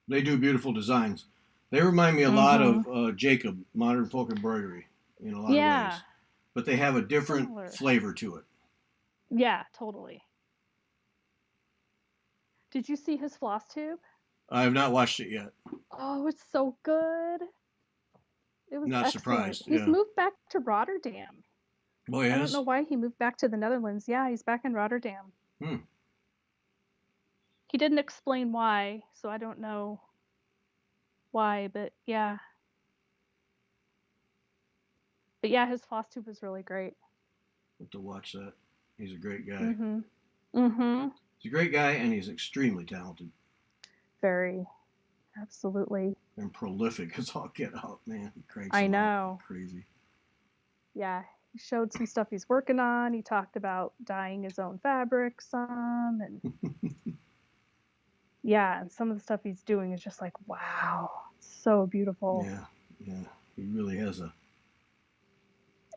they do beautiful designs. They remind me a lot Mm-hmm. of Jacob Modern Folk Embroidery in a lot of Yeah, ways, but they have a different similar. flavor to it. Yeah, totally. Did you see his floss tube? I have not watched it yet. Oh, it's so good. It was Not excellent. surprised. He's Yeah. moved back to Rotterdam. Boy, I don't know yes. why he moved back to the Netherlands. Yeah, he's back in Rotterdam. Hmm. He didn't explain why, so I don't know why, but yeah. But yeah, his floss tube was really great. Have to watch that. He's a great guy. Mm-hmm. Mm-hmm. He's a great guy, and he's extremely talented Very. Absolutely. and prolific as all get out. Man, he cranks I them out know. crazy. Yeah. He showed some stuff he's working on. He talked about dyeing his own fabric some and yeah, and some of the stuff he's doing is just like, wow, so beautiful. Yeah, yeah. He really has a.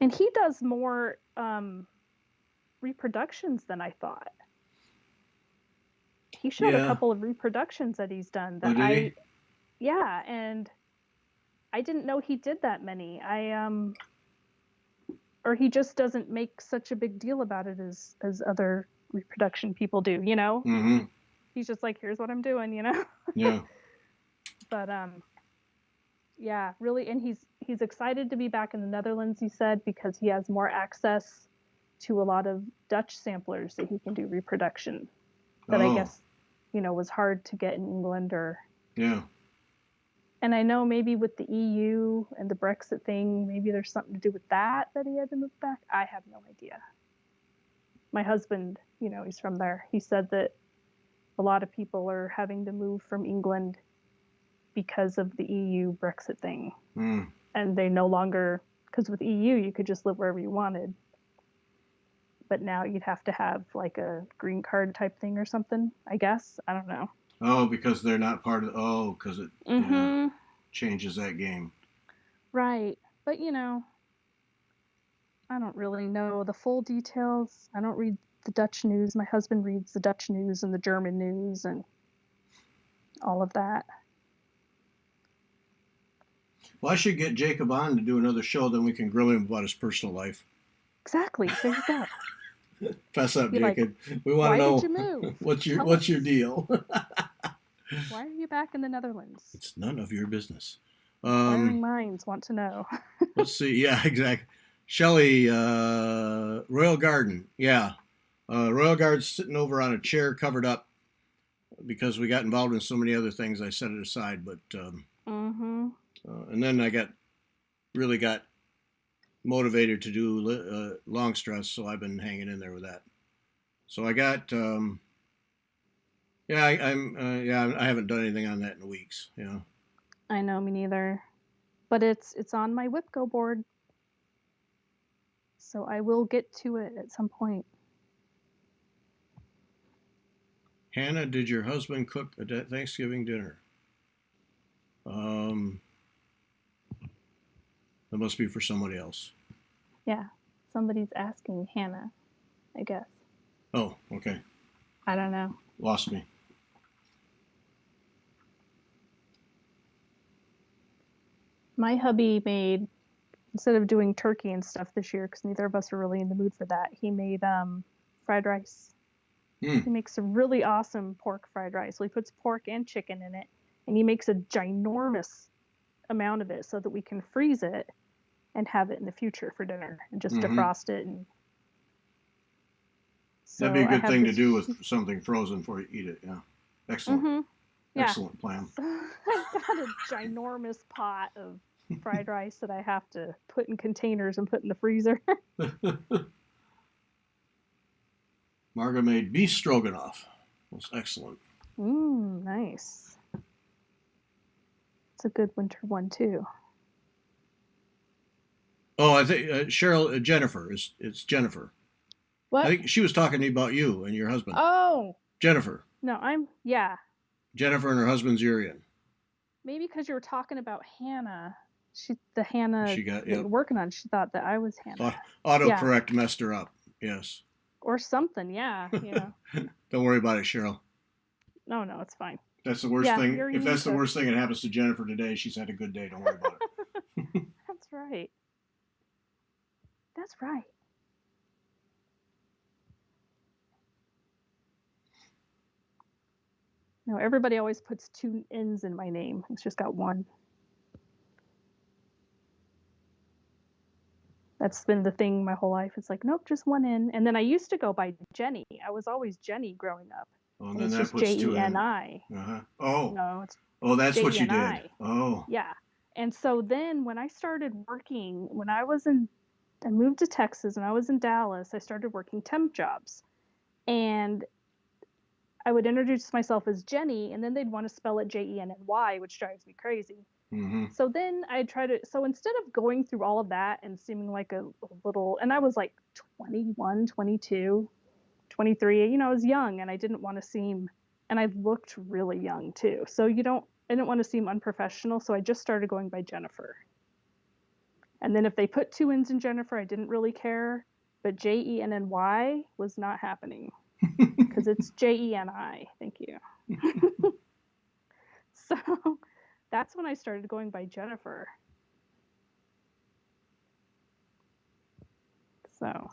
And he does more reproductions than I thought. He showed a Yeah. couple of reproductions that he's done Oh, that did he? yeah, and I didn't know he did that many. Or he just doesn't make such a big deal about it as other reproduction people do. Mm-hmm. He's just like, here's what I'm doing. Yeah. But yeah, really, and he's excited to be back in the Netherlands, he said, because he has more access to a lot of Dutch samplers that he can do reproduction that I Oh, guess, was hard to get in England or yeah. and I know maybe with the EU and the Brexit thing, maybe there's something to do with that he had to move back. I have no idea. My husband, he's from there. He said that a lot of people are having to move from England because of the EU Brexit thing. Mm. And they no longer, because with EU, you could just live wherever you wanted. But now you'd have to have like a green card type thing or something, I guess. I don't know. Oh, because they're not part of. Oh, because it yeah Mm-hmm. changes that game. Right. But I don't really know the full details. I don't read the Dutch news. My husband reads the Dutch news and the German news and all of that. Well, I should get Jacob on to do another show, then we can grill him about his personal life. Exactly. There you go. Fess up, Be like, Jacob. We want to why did know you move? what's Tell your us. deal. Why are you back in the Netherlands? It's none of your business. Inquiring minds want to know. Let's see. Yeah, exactly. Shelley, Royal Garden. Yeah. Royal Garden's sitting over on a chair covered up because we got involved in so many other things. I set it aside, but Mm-hmm. and then I really got motivated to do long stress, so I've been hanging in there with that. So I got yeah, I haven't done anything on that in weeks. Yeah. I know, me neither. But it's on my WIP Go board. So I will get to it at some point. Hannah, did your husband cook a Thanksgiving dinner? Um, that must be for somebody else. Yeah. Somebody's asking Hannah, I guess. Oh, okay. I don't know. Lost me. My hubby made, instead of doing turkey and stuff this year, because neither of us are really in the mood for that, he made fried rice. Hmm. He makes a really awesome pork fried rice. So he puts pork and chicken in it, and he makes a ginormous amount of it so that we can freeze it and have it in the future for dinner and just Mm-hmm. defrost it. And That'd be so a I good have thing to this. do with something frozen before you eat it. Yeah. Excellent. Mm-hmm. Yeah. Excellent plan. So I've got a ginormous pot of fried rice that I have to put in containers and put in the freezer. Marga made beef stroganoff. It was excellent. Nice. It's a good winter one too. Oh, I think Cheryl Jennifer is it's Jennifer. I What? think she was talking to me about you and your husband, Oh, Jennifer. no, yeah. Jennifer and her husband's Urian. Maybe because you were talking about Hannah. The Hannah She got that yep. you're working on, she thought that I was Hannah. Yeah. Autocorrect messed her up. Yes. Or something, yeah. Don't worry about it, Cheryl. No, it's fine. That's the worst Yeah, thing. you're If that's the Jenifer. worst thing that happens to Jennifer today, she's had a good day. Don't worry about it. That's right. That's right. No, everybody always puts two N's in my name. It's just got one. That's been the thing my whole life. It's like, nope, just one N. And then I used to go by Jenny. I was always Jenny growing up. Oh, and And then it's that just puts two in. Jeni. Uh-huh. Oh. No, it's Oh, that's what you did. Jeni. Oh. Yeah. And so then when I started working, I moved to Texas and I was in Dallas, I started working temp jobs. And I would introduce myself as Jenny, and then they'd want to spell it Jenny, which drives me crazy. Mm-hmm. So then so instead of going through all of that and seeming like a little, and I was like 21, 22, 23, I was young and I didn't want to seem, and I looked really young too. So I didn't want to seem unprofessional. So I just started going by Jennifer. And then if they put two N's in Jennifer, I didn't really care. But Jenny was not happening because it's Jeni. Thank you. So that's when I started going by Jennifer. So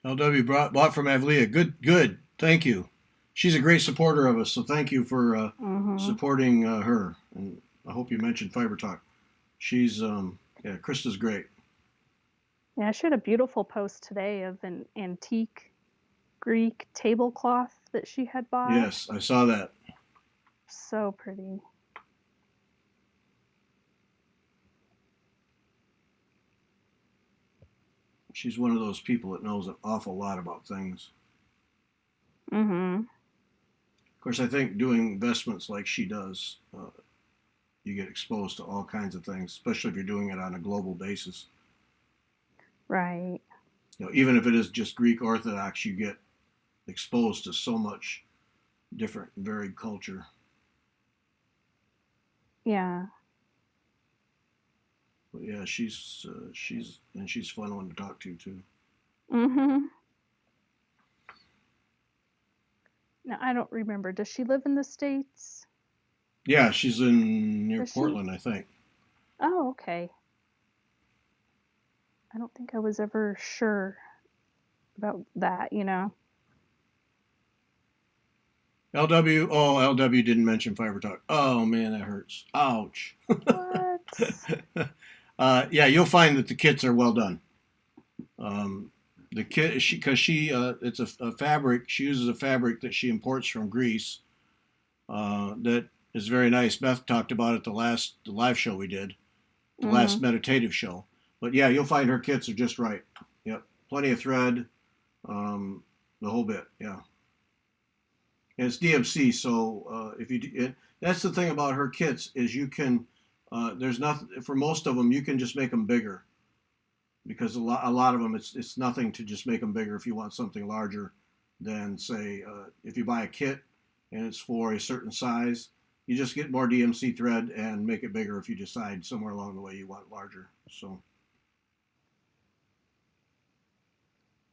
LW bought from Avlia. Good. Thank you. She's a great supporter of us, so thank you for supporting her. And I hope you mentioned Fiber Talk. She's Krista's great. yeah, she had a beautiful post today of an antique Greek tablecloth that she had bought. Yes, I saw that. So pretty. She's one of those people that knows an awful lot about things. Mm-hmm. Of course, I think doing investments like she does, you get exposed to all kinds of things, especially if you're doing it on a global basis. Right. Even if it is just Greek Orthodox, you get exposed to so much different, varied culture. Yeah. But yeah, she's fun one to talk to too. Mm-hmm. Now I don't remember. Does she live in the States? Yeah, she's near Portland, I think. Oh, okay. I don't think I was ever sure about that, LW didn't mention Fiber Talk. Oh man, that hurts. Ouch. What? Yeah, you'll find that the kits are well done. The kit, it's a fabric. She uses a fabric that she imports from Greece. That is very nice. Beth talked about it the live show we did, the last meditative show. But yeah, you'll find her kits are just right. Yep, plenty of thread, the whole bit. Yeah, and it's DMC. So that's the thing about her kits is you can. There's nothing for most of them. You can just make them bigger, because a lot of them it's nothing to just make them bigger. If you want something larger than say if you buy a kit and it's for a certain size, You just get more DMC thread and make it bigger if you decide somewhere along the way you want larger. So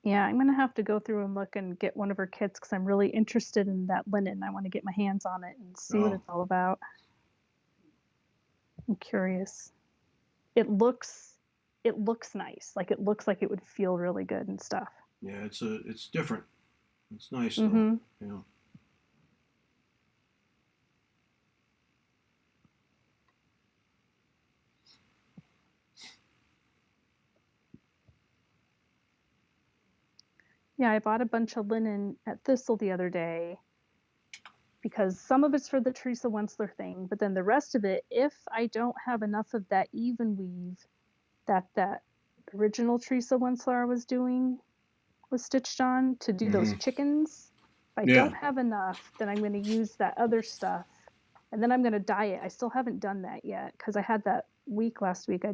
Yeah, I'm gonna have to go through and look and get one of her kits because I'm really interested in that linen. I want to get my hands on it and see what oh it's all about. I'm curious. It looks nice. Like it looks like it would feel really good and stuff. yeah, it's different. It's nice though. Mm-hmm. Yeah. Yeah, I bought a bunch of linen at Thistle the other day because some of it's for the Teresa Wensler thing, but then the rest of it, if I don't have enough of that even weave that original Teresa Wensler I was doing was stitched on to do those Mm-hmm. chickens, if I Yeah. don't have enough, then I'm going to use that other stuff, and then I'm going to dye it. I still haven't done that yet because I had that week last week. I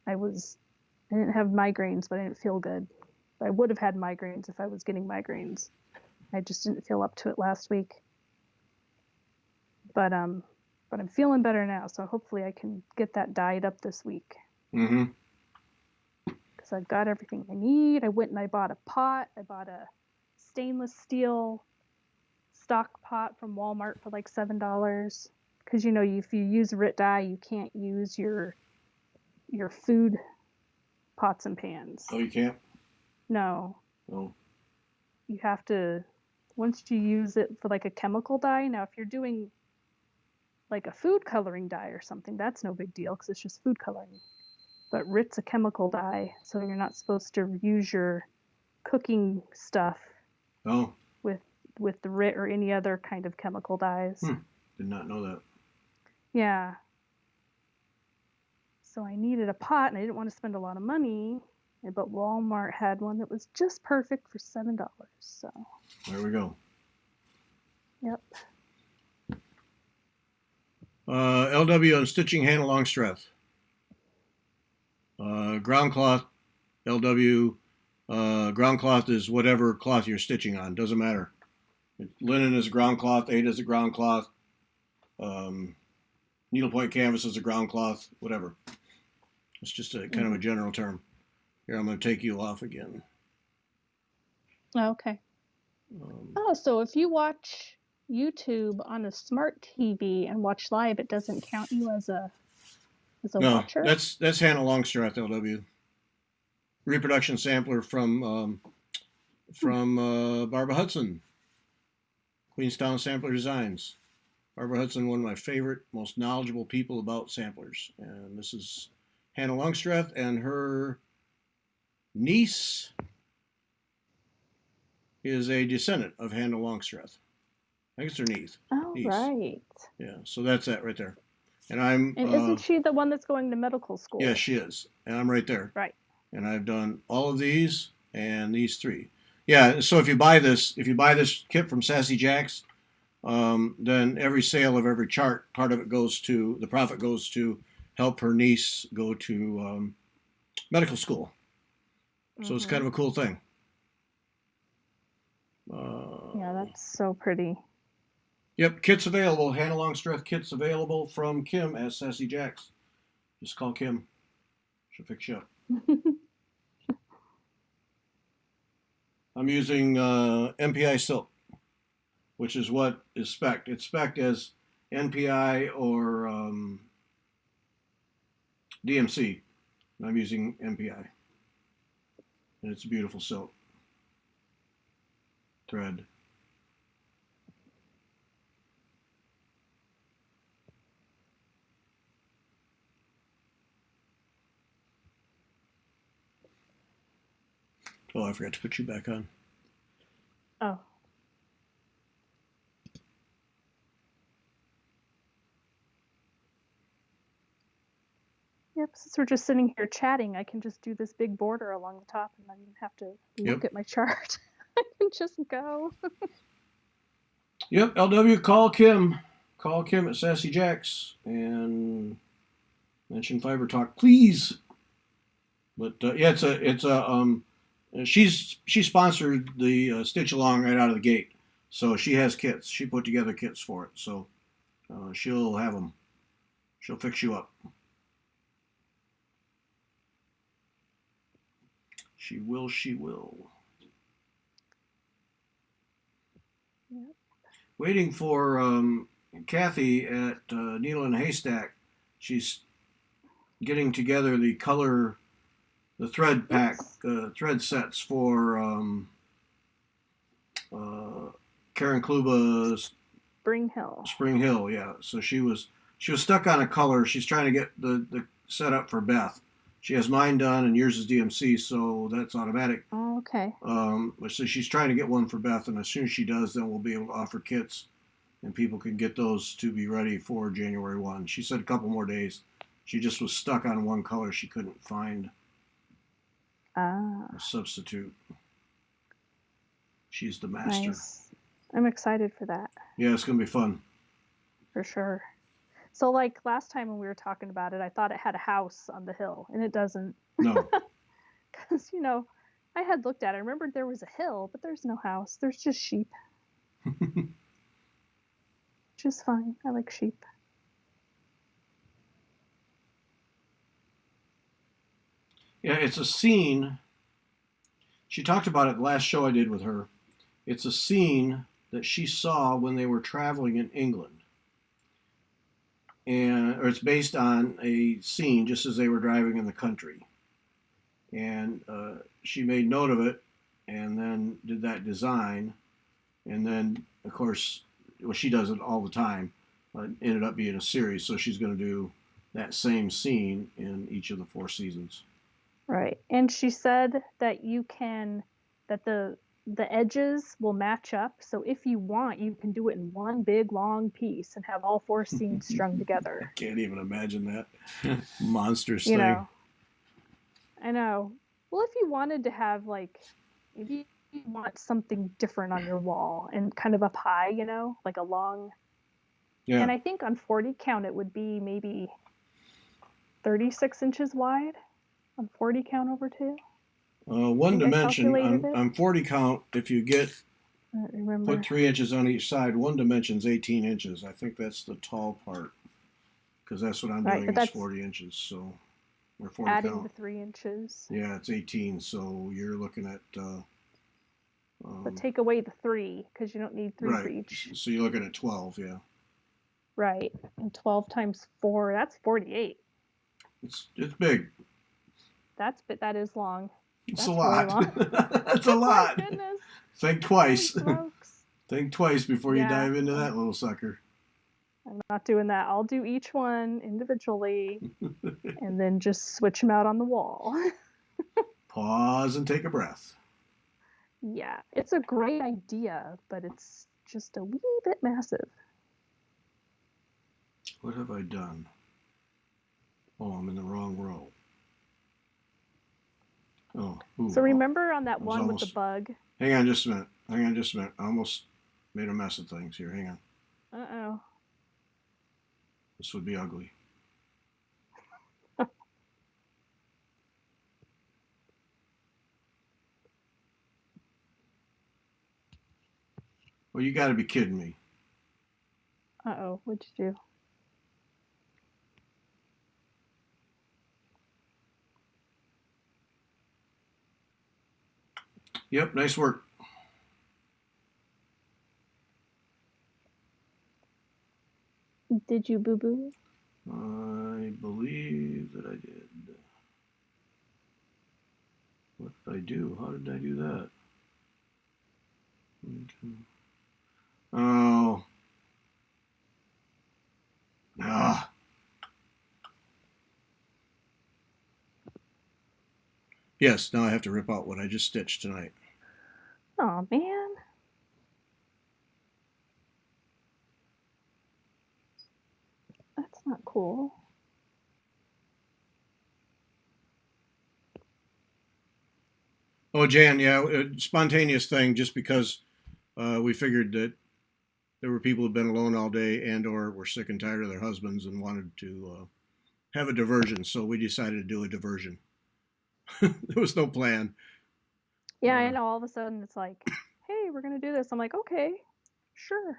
didn't have migraines, but I didn't feel good. I would have had migraines if I was getting migraines. I just didn't feel up to it last week. But I'm feeling better now, so hopefully I can get that dyed up this week. Mm-hmm. Because I've got everything I need. I went and I bought a pot. I bought a stainless steel stock pot from Walmart for like $7. Because if you use RIT dye, you can't use your food pots and pans. Oh, you can't? No. Oh. You have to, once you use it for like a chemical dye. Now, if you're doing like a food coloring dye or something, that's no big deal because it's just food coloring. But RIT's a chemical dye, so you're not supposed to use your cooking stuff Oh. with the RIT or any other kind of chemical dyes. Did not know that. Yeah. So I needed a pot, and I didn't want to spend a lot of money, but Walmart had one that was just perfect for $7. So There we go. yep. LW on stitching hand along strength. Ground cloth, LW. Ground cloth is whatever cloth you're stitching on. Doesn't matter. Linen is a ground cloth. Ada is a ground cloth. Needlepoint canvas is a ground cloth. Whatever. It's just a kind of a general term. Here, I'm going to take you off again. Okay. So if you watch YouTube on a smart TV and watch live, it doesn't count you as a No, watcher? that's Hannah Longstrath, LW. Reproduction sampler from Barbara Hudson. Queenstown Sampler Designs. Barbara Hudson, one of my favorite, most knowledgeable people about samplers. And this is Hannah Longstrath, and her niece is a descendant of Hannah Longstrath. I think it's her niece. Oh, right. Yeah, so that's that right there. And isn't she the one that's going to medical school? Yeah, she is. And I'm right there. Right. And I've done all of these and these three. Yeah, so if you buy this kit from Sassy Jacks, then every sale of every chart, part of it the profit goes to help her niece go to medical school. So it's kind of a cool thing. Yeah, that's so pretty. Yep, kits available. Hannah Longstreth kits available from Kim at Sassy Jacks. Just call Kim. She'll fix you up. I'm using MPI silk, which is what is spec'd. It's spec'd as NPI or DMC. I'm using MPI. And it's a beautiful silk thread. Oh, I forgot to put you back on. Oh. Yep, since we're just sitting here chatting, I can just do this big border along the top and not even have to look at my chart. I can just go. Yep, LW, call Kim. Call Kim at Sassy Jacks and mention Fiber Talk, please. But yeah, she sponsored the Stitch Along right out of the gate, so she has kits. She put together kits for it. So She'll have them. She'll fix you up. She will. She will. Yep. Waiting for Kathy at Needle and Haystack. She's getting together the thread pack, Yes. thread sets for Karen Kluba's Spring Hill. Spring Hill. Yeah, so she was stuck on a color. She's trying to get the set up for Beth. She has mine done and yours is DMC, so that's automatic. Oh, okay. So she's trying to get one for Beth, and as soon as she does, then we'll be able to offer kits, and people can get those to be ready for January 1. She said a couple more days. She just was stuck on one color. She couldn't find a substitute. She's the master. Nice. I'm excited for that. Yeah, it's going to be fun. For sure. So, like last time when we were talking about it, I thought it had a house on the hill, and it doesn't. No. Because, I had looked at it. I remembered there was a hill, but there's no house. There's just sheep. Which is fine. I like sheep. Yeah, it's a scene. She talked about it the last show I did with her. It's a scene that she saw when they were traveling in England. Or it's based on a scene just as they were driving in the country. And she made note of it and then did that design. And then, of course, she does it all the time. Ended up being a series, so she's going to do that same scene in each of the 4 seasons. Right. And she said that that the edges will match up. So if you want, you can do it in one big long piece and have all 4 scenes strung together. I can't even imagine that. Monstrous thing. I know. Well, if you wanted to have maybe you want something different on your wall and kind of up high, like a long. Yeah. And I think on 40 count it would be maybe 36 inches wide on 40 count over 2. One dimension on 40 count, if you put 3 inches on each side, one dimension's 18 inches. I think that's the tall part, because that's what I'm doing is 40 inches. So we're 40 adding count. The 3 inches. Yeah, it's 18. So you're looking at. But take away the 3 because you don't need 3 for each. So you're looking at 12. Yeah. Right, and 12 times 4, that's 48. It's big. That is long. It's a lot. That's a lot. My goodness. Think twice. Think twice before you dive into that little sucker. I'm not doing that. I'll do each one individually and then just switch them out on the wall. Pause and take a breath. Yeah, it's a great idea, but it's just a wee bit massive. What have I done? Oh, I'm in the wrong row. Oh. Ooh, so remember on that one with the bug? Hang on just a minute. I almost made a mess of things here. Hang on. Uh-oh. This would be ugly. Well, you got to be kidding me. Uh-oh. What'd you do? Yep, nice work. Did you boo-boo? I believe that I did. What did I do? How did I do that? Oh. Ah. Yes, now I have to rip out what I just stitched tonight. Oh, man. That's not cool. Oh, Jan, yeah, a spontaneous thing just because we figured that there were people who've been alone all day and or were sick and tired of their husbands and wanted to have a diversion, so we decided to do a diversion. There was no plan. Yeah, I know. All of a sudden it's like, hey, we're going to do this. I'm like, okay, sure.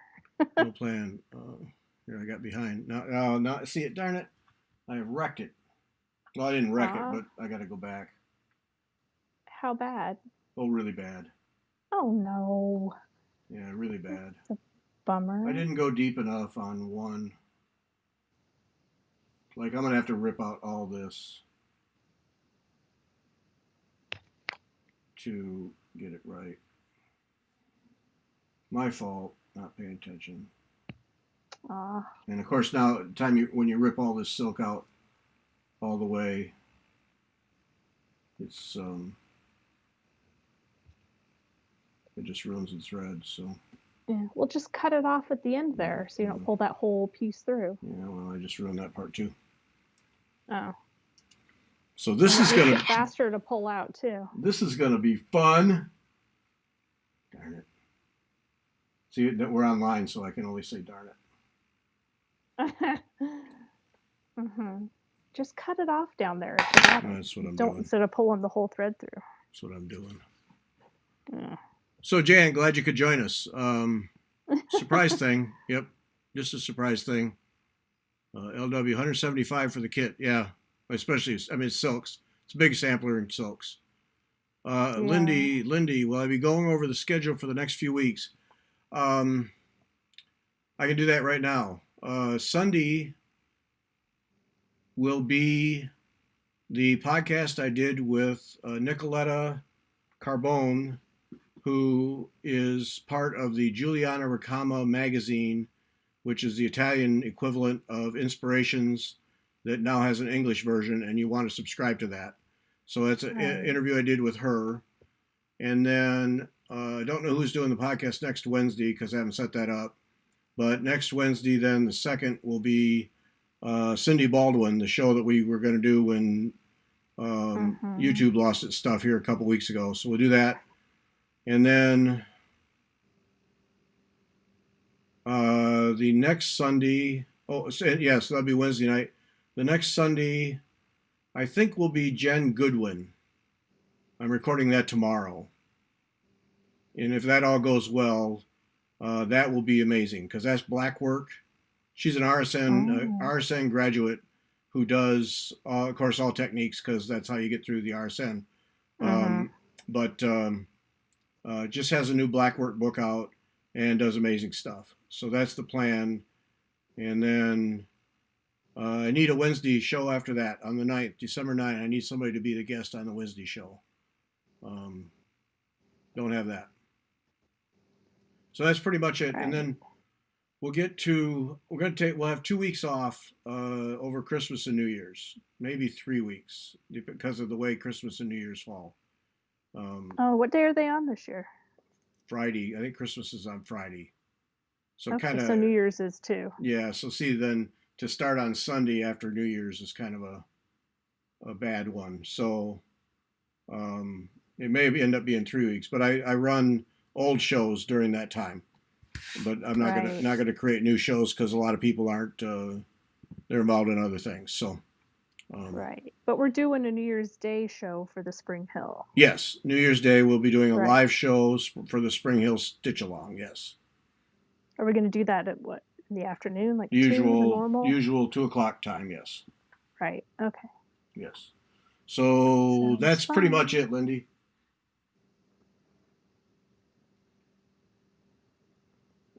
No plan. Here, I got behind. No, see it, darn it. I wrecked it. Well, I didn't wreck it, but I got to go back. How bad? Oh, really bad. Oh no. Yeah, really bad. It's a bummer. I didn't go deep enough on one. Like, I'm going to have to rip out all this to get it right. My fault, not paying attention. And of course, now, when you rip all this silk out all the way, it's it just ruins the thread. So yeah, well, just cut it off at the end there, so you don't pull that whole piece through. Yeah, well, I just ruined that part too. Oh. So this is gonna faster to pull out too. This is gonna be fun. Darn it. See that we're online, so I can only say darn it. Mm-hmm. Just cut it off down there. That's what I'm doing. Instead of pulling the whole thread through. That's what I'm doing. Yeah. So Jan, glad you could join us. Surprise thing. Yep. Just a surprise thing. LW 175 for the kit. Yeah. Especially, I mean, it's silks. It's a big sampler in silks. Yeah. Lindy, will I be going over the schedule for the next few weeks? I can do that right now. Sunday will be the podcast I did with Nicoletta Carbone, who is part of the Giuliana Ricama magazine, which is the Italian equivalent of Inspirations that now has an English version, and you want to subscribe to that. So that's an interview I did with her. And then I don't know who's doing the podcast next Wednesday because I haven't set that up. But next Wednesday, then the 2nd, will be Cindy Baldwin, the show that we were going to do when YouTube lost its stuff here a couple weeks ago. So we'll do that. And then the next Sunday, so that'll be Wednesday night. The next Sunday, I think, will be Jen Goodwin. I'm recording that tomorrow. And if that all goes well, that will be amazing because that's black work. She's an RSN graduate who does, of course, all techniques because that's how you get through the RSN. But just has a new black work book out and does amazing stuff. So that's the plan. And then I need a Wednesday show after that on the 9th, December 9th. I need somebody to be the guest on the Wednesday show. Don't have that. So that's pretty much it. Right. And then we'll have 2 weeks off over Christmas and New Year's, maybe 3 weeks because of the way Christmas and New Year's fall. What day are they on this year? Friday. I think Christmas is on Friday. So so New Year's is too. Yeah. So see, then to start on Sunday after New Year's is kind of a bad one. So it may end up being 3 weeks, but I run old shows during that time. But I'm not gonna create new shows because a lot of people aren't. They're involved in other things. So. Right. But we're doing a New Year's Day show for the Spring Hill. Yes. New Year's Day, we'll be doing a live show for the Spring Hill Stitch Along. Yes. Are we going to do that at what? In the afternoon? Like usual 2 o'clock time. Yes. Right. Okay. Yes. So that's pretty much it, Lindy.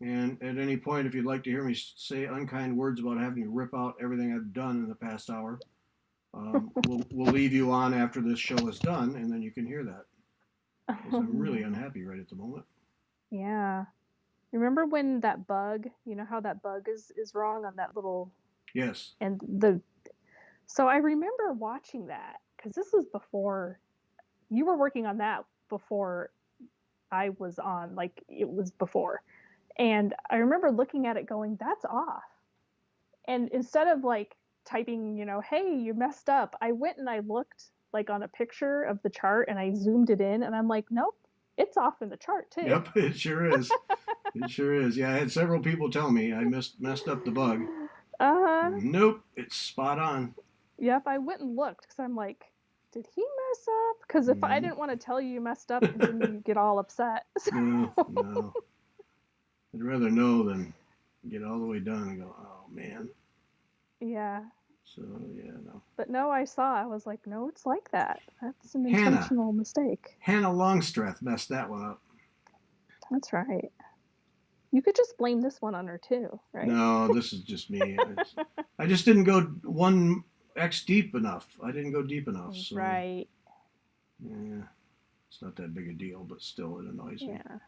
And at any point, if you'd like to hear me say unkind words about having to rip out everything I've done in the past hour, we'll leave you on after this show is done, and then you can hear that. Because I'm really unhappy right at the moment. Yeah. Remember when that bug, you know how that bug is wrong on that little... Yes. And so I remember watching that, because this was before, you were working on that before I was on, like it was before. And I remember looking at it going, that's off. And instead of like typing, hey, you messed up, I went and I looked like on a picture of the chart and I zoomed it in and I'm like, nope, it's off in the chart too. Yep, it sure is. It sure is. Yeah, I had several people tell me I messed up the bug. Nope, it's spot on. Yep, I went and looked because I'm like, did he mess up? Because if I didn't want to tell you messed up, then you get all upset. No. I'd rather know than get all the way done and go, oh man. Yeah. So yeah, no. But no, I was like, no, it's like that. That's an Hannah intentional mistake. Longstreth messed that one up. That's right. You could just blame this one on her too, right? No, this is just me. I just didn't go 1x deep enough. I didn't go deep enough. So Right. yeah, it's not that big a deal, but still, it annoys me. Yeah.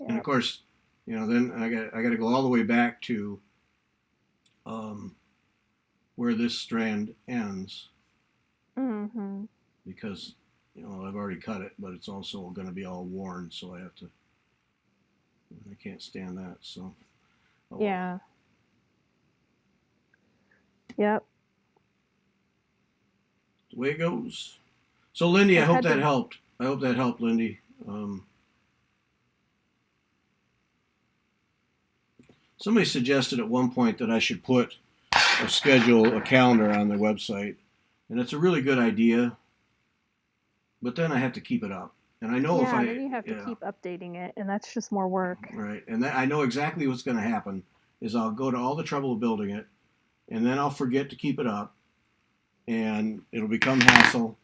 And Yeah. of course, then I got to go all the way back to where this strand ends Mm-hmm. because I've already cut it, but it's also going to be all worn, so I have to. I can't stand that. So oh well. Yeah. Yep. The way it goes. So Lindy, I hope that helped. I hope that helped, Lindy. Somebody suggested at one point that I should put a calendar on their website, and it's a really good idea. But then I have to keep it up, and I know if I then you have to keep updating it, and that's just more work. Right, and I know exactly what's going to happen. Is I'll go to all the trouble of building it, and then I'll forget to keep it up, and it'll become hassle,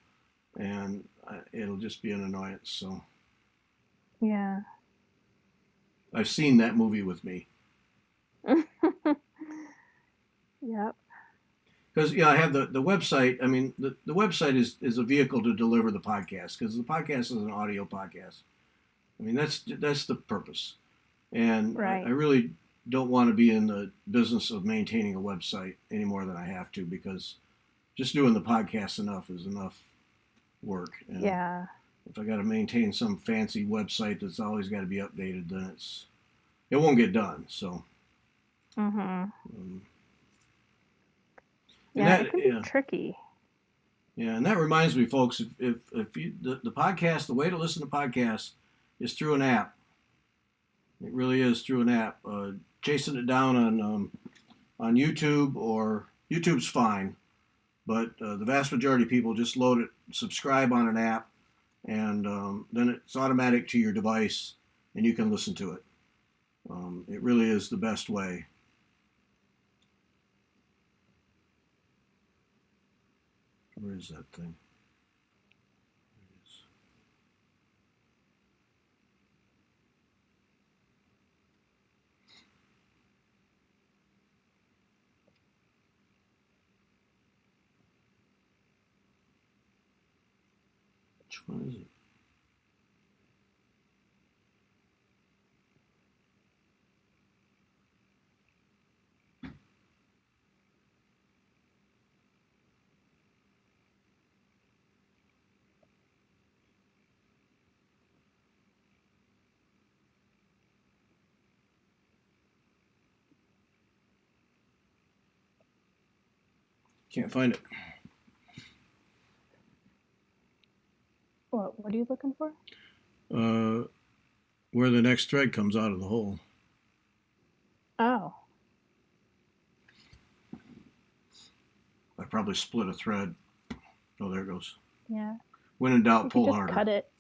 and it'll just be an annoyance. So yeah. I've seen that movie with me. Yep. Because I have the website. I mean, the website is a vehicle to deliver the podcast because the podcast is an audio podcast. I mean, that's the purpose, and right. I really don't want to be in the business of maintaining a website any more than I have to because just doing the podcast is enough work. And yeah. If I got to maintain some fancy website that's always got to be updated, then it won't get done. So. Mm-hmm. It can be tricky. Yeah, and that reminds me, folks, if you, the podcast, the way to listen to podcasts is through an app. It really is through an app. Chasing it down on YouTube or YouTube's fine, but the vast majority of people just load it, subscribe on an app, and then it's automatic to your device, and you can listen to it. It really is the best way. Where is that thing? Which one is it? Can't find it. What are you looking for? Where the next thread comes out of the hole. Oh. I probably split a thread. Oh, there it goes. Yeah. When in doubt, pull just harder. Cut it.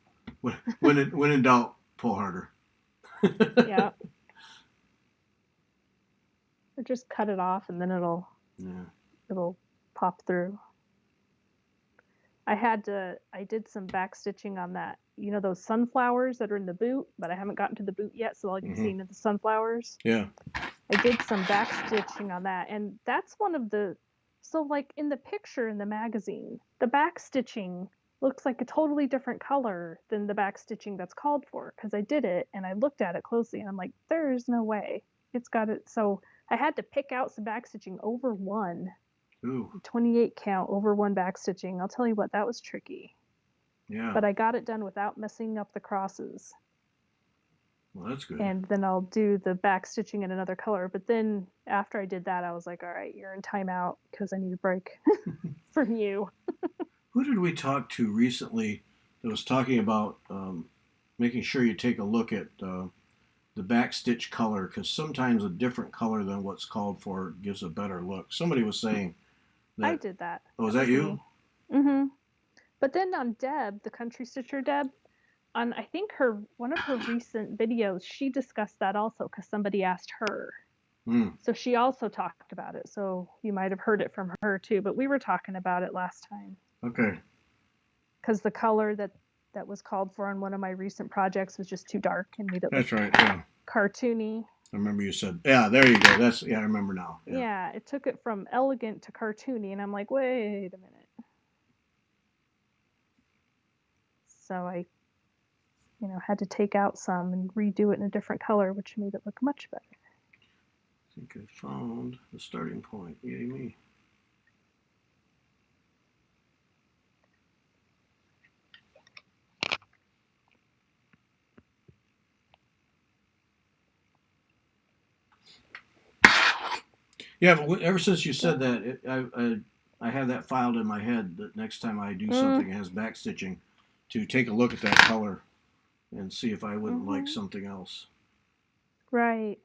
When in doubt, pull harder. Yeah. Or just cut it off, and then it'll pop through. I did some backstitching on that. You know those sunflowers that are in the boot, but I haven't gotten to the boot yet, so all you see is the sunflowers. Yeah. I did some backstitching on that, and that's one of the. So like in the picture in the magazine, the backstitching looks like a totally different color than the backstitching that's called for, because I did it and I looked at it closely and I'm like, there's no way. It's got it. So I had to pick out some backstitching over one. Ooh. 28 count over one backstitching. I'll tell you what, that was tricky. Yeah. But I got it done without messing up the crosses. Well, that's good. And then I'll do the backstitching in another color. But then after I did that, I was like, all right, you're in timeout because I need a break from you. Who did we talk to recently that was talking about making sure you take a look at the backstitch color, because sometimes a different color than what's called for gives a better look. Somebody was saying that. I did that. Oh, was that you? Mm-hmm. But then on Deb, the country stitcher Deb, on I think one of her recent videos, she discussed that also because somebody asked her. Mm. So she also talked about it. So you might have heard it from her too, but we were talking about it last time Okay. because the color that was called for on one of my recent projects was just too dark and made it look That's right. Yeah. cartoony. I remember you said, yeah, there you go. Yeah, I remember now. Yeah. Yeah, it took it from elegant to cartoony, and I'm like, wait a minute. So I, had to take out some and redo it in a different color, which made it look much better. I think I found the starting point. Yay me. Yeah, but ever since you said that, I have that filed in my head that next time I do something that has backstitching, to take a look at that color and see if I wouldn't like something else. Right.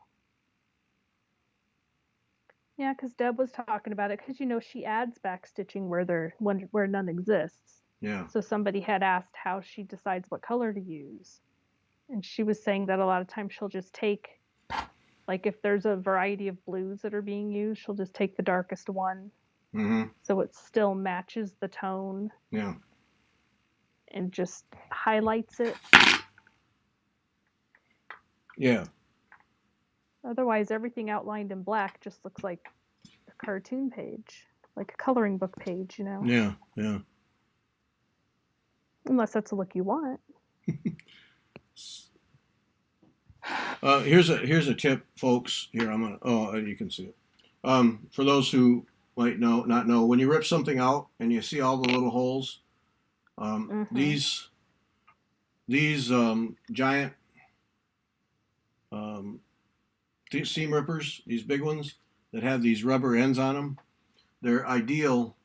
Yeah, because Deb was talking about it because she adds backstitching where none exists. Yeah. So somebody had asked how she decides what color to use, and she was saying that a lot of times she'll just take, like if there's a variety of blues that are being used, she'll just take the darkest one, Mm-hmm. so it still matches the tone. Yeah. And just highlights it. Yeah. Otherwise, everything outlined in black just looks like a cartoon page, like a coloring book page, Yeah. Yeah. Unless that's the look you want. Here's a tip, folks. Here I'm gonna. Oh, you can see it. For those who might not know, when you rip something out and you see all the little holes, these giant um, seam rippers, these big ones that have these rubber ends on them, they're ideal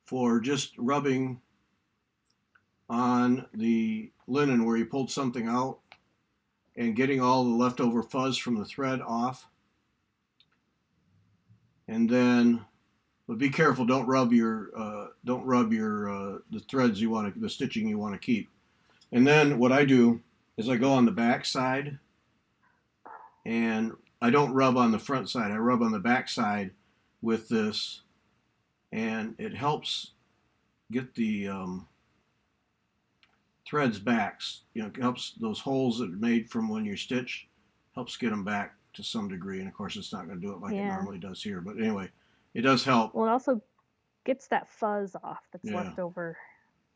for just rubbing on the linen where you pulled something out and getting all the leftover fuzz from the thread off. And then, but be careful, don't rub your the threads the stitching you want to keep. And then what I do is I go on the back side, and I don't rub on the front side. I rub on the back side with this, and it helps get the threads back. It helps those holes that are made from when you stitch, helps get them back to some degree. And of course, it's not going to do it like it normally does here. But anyway, it does help. Well, it also gets that fuzz off that's left over.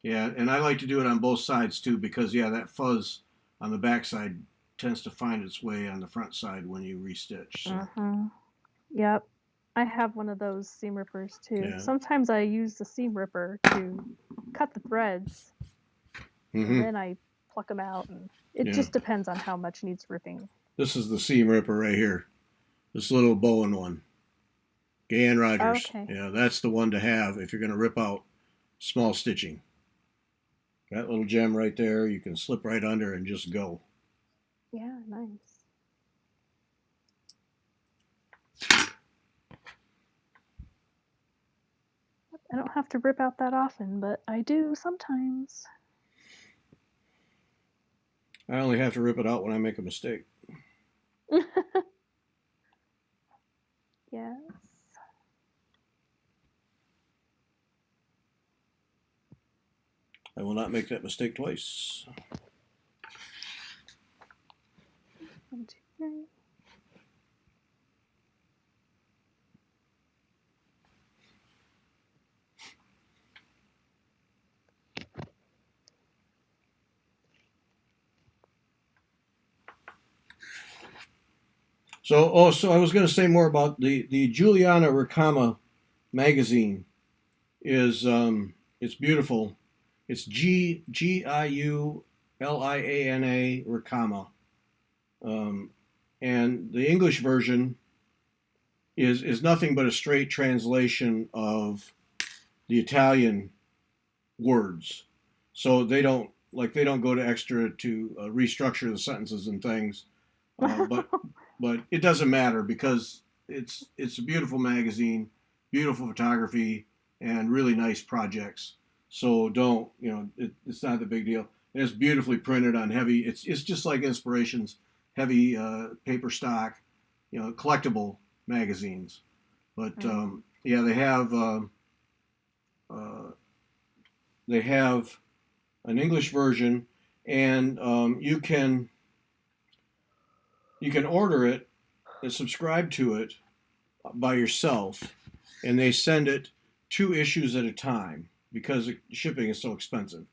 Yeah, and I like to do it on both sides too because that fuzz on the back side tends to find its way on the front side when you restitch. So. Yep. I have one of those seam rippers too. Yeah. Sometimes I use the seam ripper to cut the threads, and then I pluck them out, and it just depends on how much needs ripping. This is the seam ripper right here. This little Bowen one. Gay and Rogers. Okay. Yeah, that's the one to have if you're going to rip out small stitching. That little gem right there, you can slip right under and just go. Yeah, nice. I don't have to rip out that often, but I do sometimes. I only have to rip it out when I make a mistake. Yes. I will not make that mistake twice. 1, 2, 3. So I was going to say more about the Juliana Ricama magazine. It's beautiful. It's Giuliana Ricama, and the English version is nothing but a straight translation of the Italian words. So they don't go to extra to restructure the sentences and things, but it doesn't matter because it's a beautiful magazine, beautiful photography, and really nice projects. So it's not the big deal. And it's beautifully printed on heavy. It's just like Inspirations, heavy paper stock, collectible. magazines. But Mm. yeah, uh, they have an English version, and you can order it and subscribe to it by yourself, and they send it 2 issues at a time because shipping is so expensive.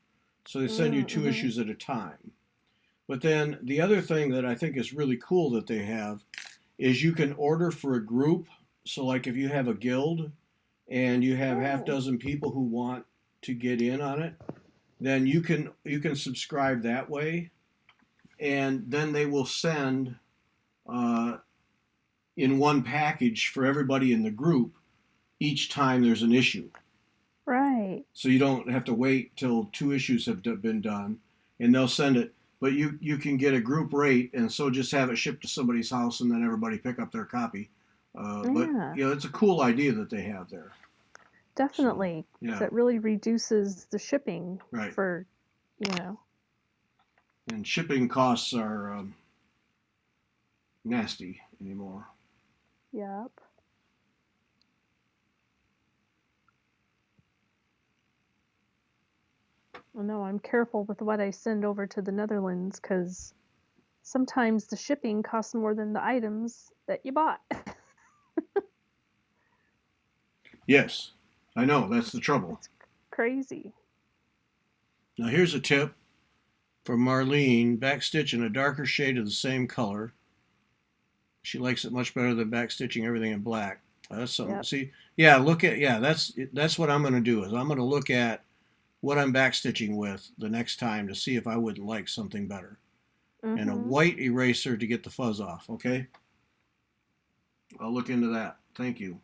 So they send you two Mm-hmm. issues at a time. But then the other thing that I think is really cool that they have is you can order for a group. So like if you have a guild and you have half Oh, dozen people who want to get in on it, then you can subscribe that way, and then they will send uh, in one package for everybody in the group each time there's an issue. right. So you don't have to wait till 2 issues have been done, and they'll send it. But you can get a group rate, and so just have it shipped to somebody's house, and then everybody pick up their copy. But Yeah, it's a cool idea that they have there. So definitely. Because yeah, it really reduces the shipping right. for, you know, And shipping costs are nasty anymore. yep. Well, no, I'm careful with what I send over to the Netherlands because sometimes the shipping costs more than the items that you bought. Yes, I know that's the trouble. It's crazy. Now here's a tip from Marlene: backstitch in a darker shade of the same color. She likes it much better than backstitching everything in black. That's something. Yep. See, yeah, look at yeah. That's what I'm going to do. Is I'm going to look at what I'm backstitching with the next time to see if I wouldn't like something better. And a Mm-hmm. white eraser to get the fuzz off. Okay, I'll look into that. Thank you.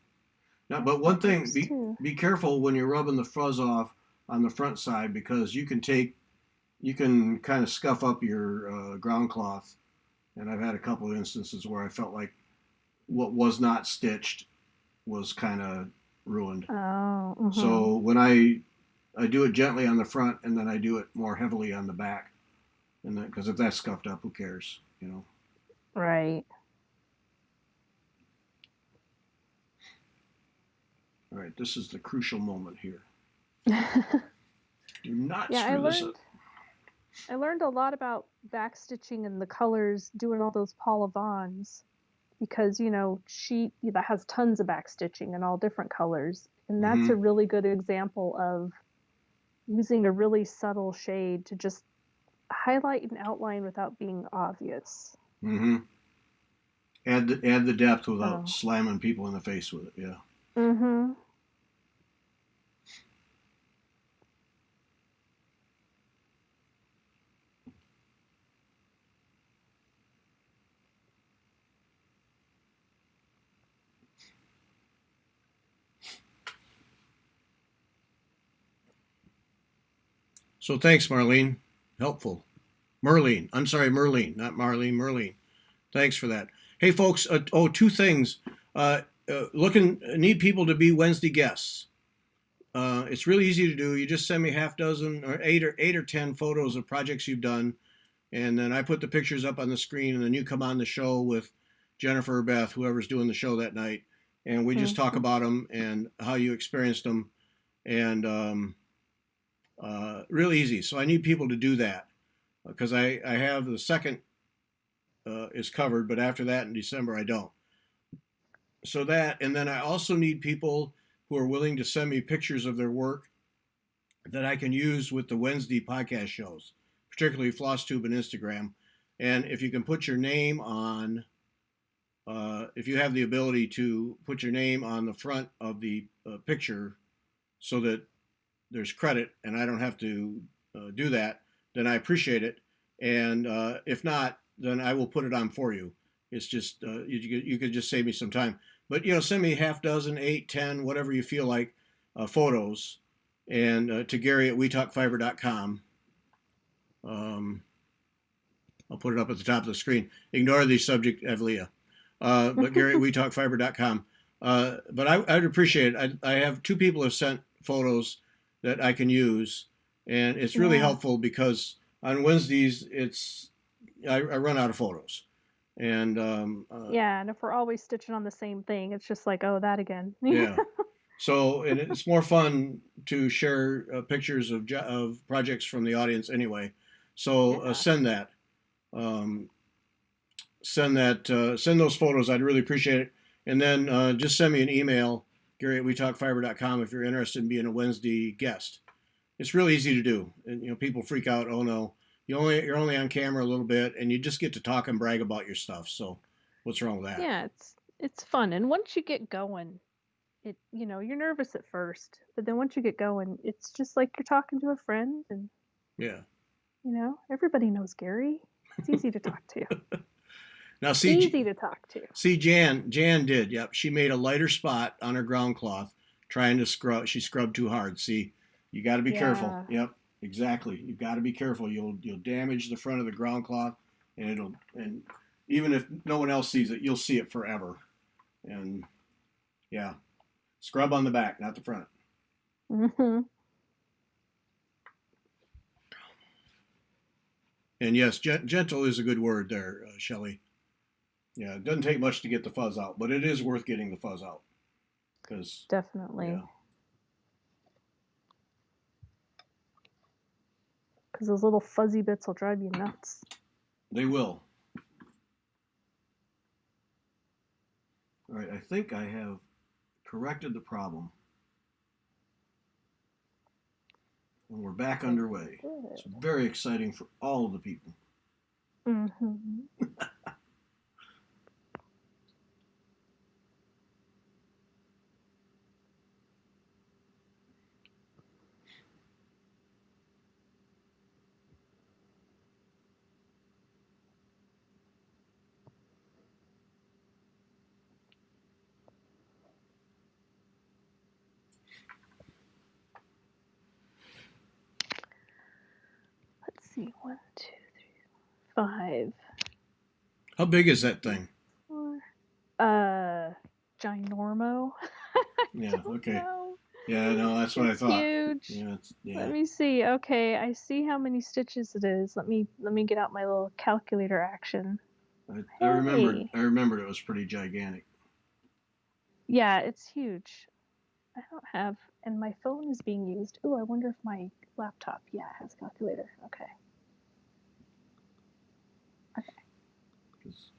Now, Yep, but one that thing, works be too. be careful when you're rubbing the fuzz off on the front side because you can kind of scuff up your ground cloth. And I've had a couple of instances where I felt like what was not stitched was kind of ruined. Oh, mm-hmm. So when I do it gently on the front and then I do it more heavily on the back, and then because if that's scuffed up, who cares, you know? Right. All right, this is the crucial moment here. Yeah, Do not I screw this up. learned I learned a lot about backstitching and the colors doing all those Paula Vaughns because she that has tons of backstitching in all different colors, and that's a Mm-hmm. really good example of using a really subtle shade to just highlight and outline without being obvious. Mm-hmm. Add the depth without So, slamming people in the face with it. Yeah. mm-hmm. So thanks, Marlene. Helpful. Merlene. I'm sorry, Merlene, not Marlene. Merlene. Thanks for that. Hey, folks. Two things. Need people to be Wednesday guests. It's really easy to do. You just send me half dozen or eight or 10 photos of projects you've done, and then I put the pictures up on the screen, and then you come on the show with Jennifer or Beth, whoever's doing the show that night, and we just talk Mm-hmm. about them and how you experienced them, and really easy. So I need people to do that because I have the second is covered, but after that in December I don't. So that, and then I also need people who are willing to send me pictures of their work that I can use with the Wednesday podcast shows, particularly FlossTube and Instagram. And if you can put your name on, if you have the ability to put your name on the front of the picture so that there's credit and I don't have to do that, then I appreciate it. And if not, then I will put it on for you. It's just, you could just save me some time. But, send me half dozen, 8, 10, whatever you feel like, photos, and to Gary at wetalkfiber.com. Um, I'll put it up at the top of the screen. Ignore the subject, Evlia. But Gary at wetalkfiber.com. But I would appreciate it. I have 2 people have sent photos that I can use, and it's really Yeah. helpful because on Wednesdays I run out of photos, And Yeah, and if we're always stitching on the same thing, it's just like, oh, that again. yeah. So and it's more fun to share pictures of projects from the audience anyway. So Yeah. um, send those photos. I'd really appreciate it. And then just send me an email, Gary at WeTalkFiber.com, if you're interested in being a Wednesday guest. It's really easy to do. And people freak out. Oh no, you're only on camera a little bit, and you just get to talk and brag about your stuff. So what's wrong with that? Yeah, it's fun. And once you get going, you're nervous at first, but then once you get going, it's just like you're talking to a friend and Yeah. everybody knows Gary. It's easy to talk to. Now Easy to talk to. Jan did. Yep, she made a lighter spot on her ground cloth, trying to scrub. She scrubbed too hard. See, you got to be careful. Yeah. Yep, exactly. You got to be careful. You'll damage the front of the ground cloth, and even if no one else sees it, you'll see it forever. And yeah, scrub on the back, not the front. Mm-hmm. And yes, gentle is a good word there, Shelley. Yeah, it doesn't take much to get the fuzz out, but it is worth getting the fuzz out because Definitely. yeah, Because those little fuzzy bits will drive you nuts. they will. All right, I think I have corrected the problem. And we're back underway. Good. It's very exciting for all of the people. Mm-hmm. Let's see. 1, 2, 3, 5. How big is that thing? 4. Ginormo. Yeah, okay. Know. Yeah, no, that's what I thought. Huge. Yeah, Let me see. Okay, I see how many stitches it is. Let me get out my little calculator action. I remembered it was pretty gigantic. Yeah, it's huge. I don't have, and my phone is being used. Ooh, I wonder if my laptop, has a calculator. Okay.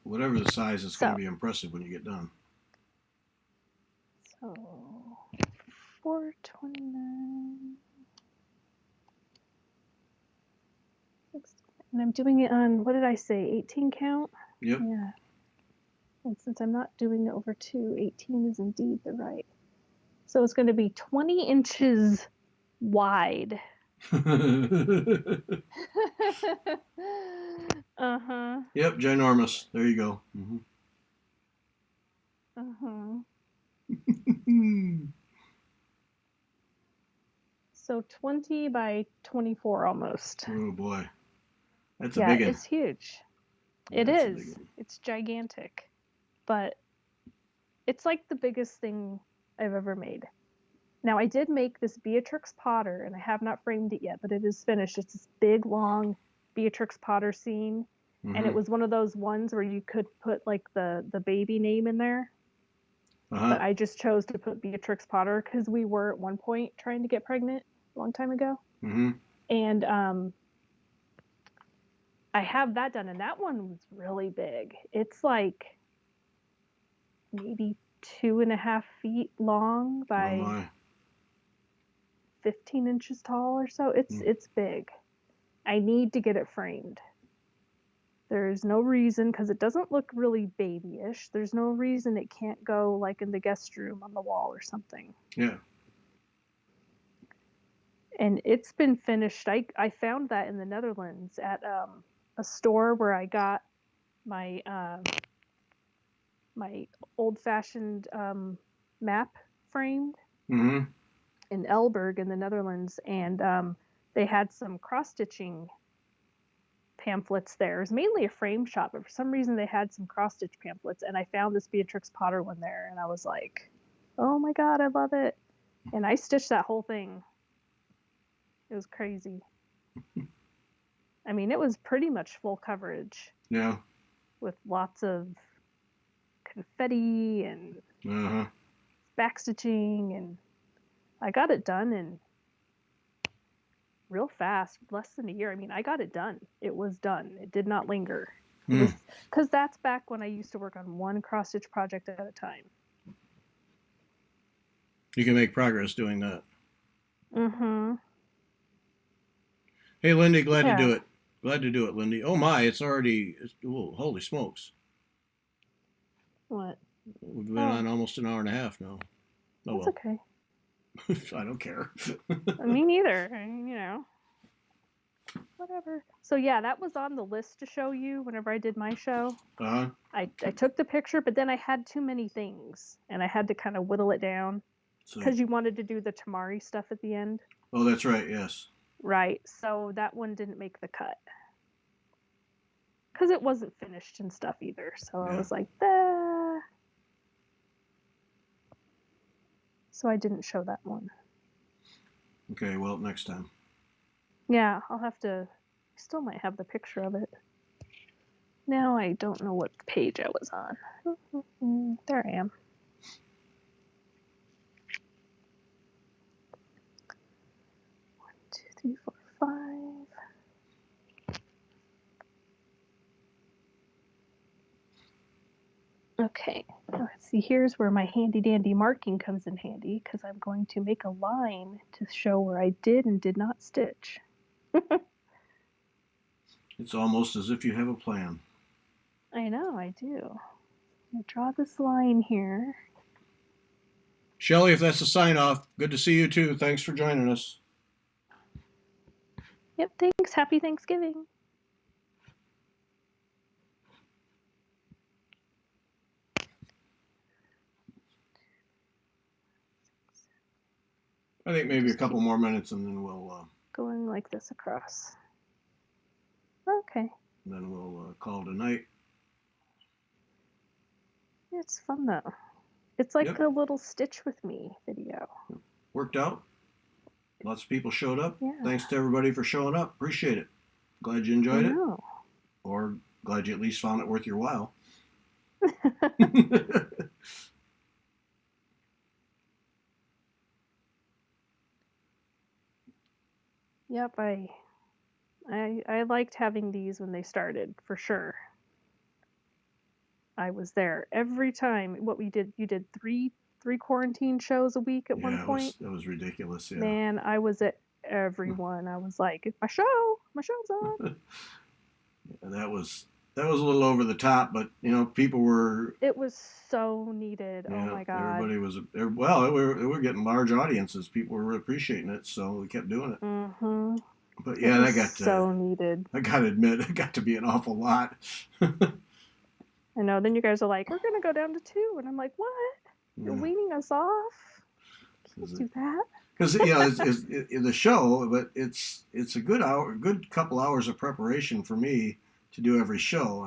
Whatever the size, it's going to be impressive when you get done. So 429. And I'm doing it on, what did I say, 18 count? Yep. Yeah. And since I'm not doing it over 2, 18 is indeed the right. So it's going to be 20 inches wide. Uh-huh. Yep, ginormous. There you go. Mm-hmm. Uh-huh. So 20 by 24 almost. Oh boy. That's a big one. It's huge. It is. It's gigantic. But it's like the biggest thing I've ever made. Now, I did make this Beatrix Potter, and I have not framed it yet, but it is finished. It's this big, long Beatrix Potter scene. Mm-hmm. And it was one of those ones where you could put, like, the baby name in there. Uh-huh. But I just chose to put Beatrix Potter because we were at one point trying to get pregnant a long time ago. Mm-hmm. And I have that done, and that one was really big. It's like maybe 2.5 feet long by 15 inches tall or so. It's big. I need to get it framed. There's no reason, because it doesn't look really babyish. There's no reason it can't go like in the guest room on the wall or something. Yeah. And it's been finished. I found that in the Netherlands at a store where I got my my old-fashioned map framed. Mm-hmm. In Elburg in the Netherlands, and they had some cross-stitching pamphlets there. It was mainly a frame shop, but for some reason they had some cross-stitch pamphlets, and I found this Beatrix Potter one there, and I was like, oh my god, I love it. And I stitched that whole thing. It was crazy. I mean, it was pretty much full coverage. Yeah. with lots of confetti and backstitching, and I got it done in real fast, less than a year. I mean, I got it done. It was done. It did not linger. It was because that's back when I used to work on one cross stitch project at a time. You can make progress doing that. Mm-hmm. Hey, Lindy, glad to do it. Glad to do it, Lindy. Oh my, it's already. Oh, holy smokes! What? We've been on almost an hour and a half now. Oh, that's okay. I don't care. Me neither. I mean, whatever. So yeah, that was on the list to show you whenever I did my show. I took the picture, but then I had too many things, and I had to kind of whittle it down because you wanted to do the tamari stuff at the end. Oh, that's right. Yes. Right. So that one didn't make the cut because it wasn't finished and stuff either. So I was like, so I didn't show that one. Okay, well, next time. Yeah, I'll have to. I still might have the picture of it. Now I don't know what page I was on. There I am. One, two, three, four, five. Okay, let's see. Here's where my handy dandy marking comes in handy because I'm going to make a line to show where I did and did not stitch. It's almost as if you have a plan. I know, I do. I'm going to draw this line here. Shelly, if that's a sign off, good to see you too. Thanks for joining us. Yep, thanks. Happy Thanksgiving. I think maybe a couple more minutes and then we'll... going like this across. Okay. And then we'll call it a night. It's fun though. It's like a little Stitch with Me video. Worked out. Lots of people showed up. Yeah. Thanks to everybody for showing up. Appreciate it. Glad you enjoyed it. Or glad you at least found it worth your while. Yep, I liked having these when they started, for sure. I was there every time. What we did, you did three quarantine shows a week at one point. That was ridiculous. Yeah. Man, I was at every one. I was like, my show's on. That was a little over the top, but people were. It was so needed. Oh my God. Everybody was we were getting large audiences. People were appreciating it, so we kept doing it. Mm-hmm. But yeah, that got so needed. I gotta admit, it got to be an awful lot. I know. Then you guys are like, we're gonna go down to 2, and I'm like, what? You're weaning us off? Can't do that. Because it's the show, but it's a good couple hours of preparation for me to do every show,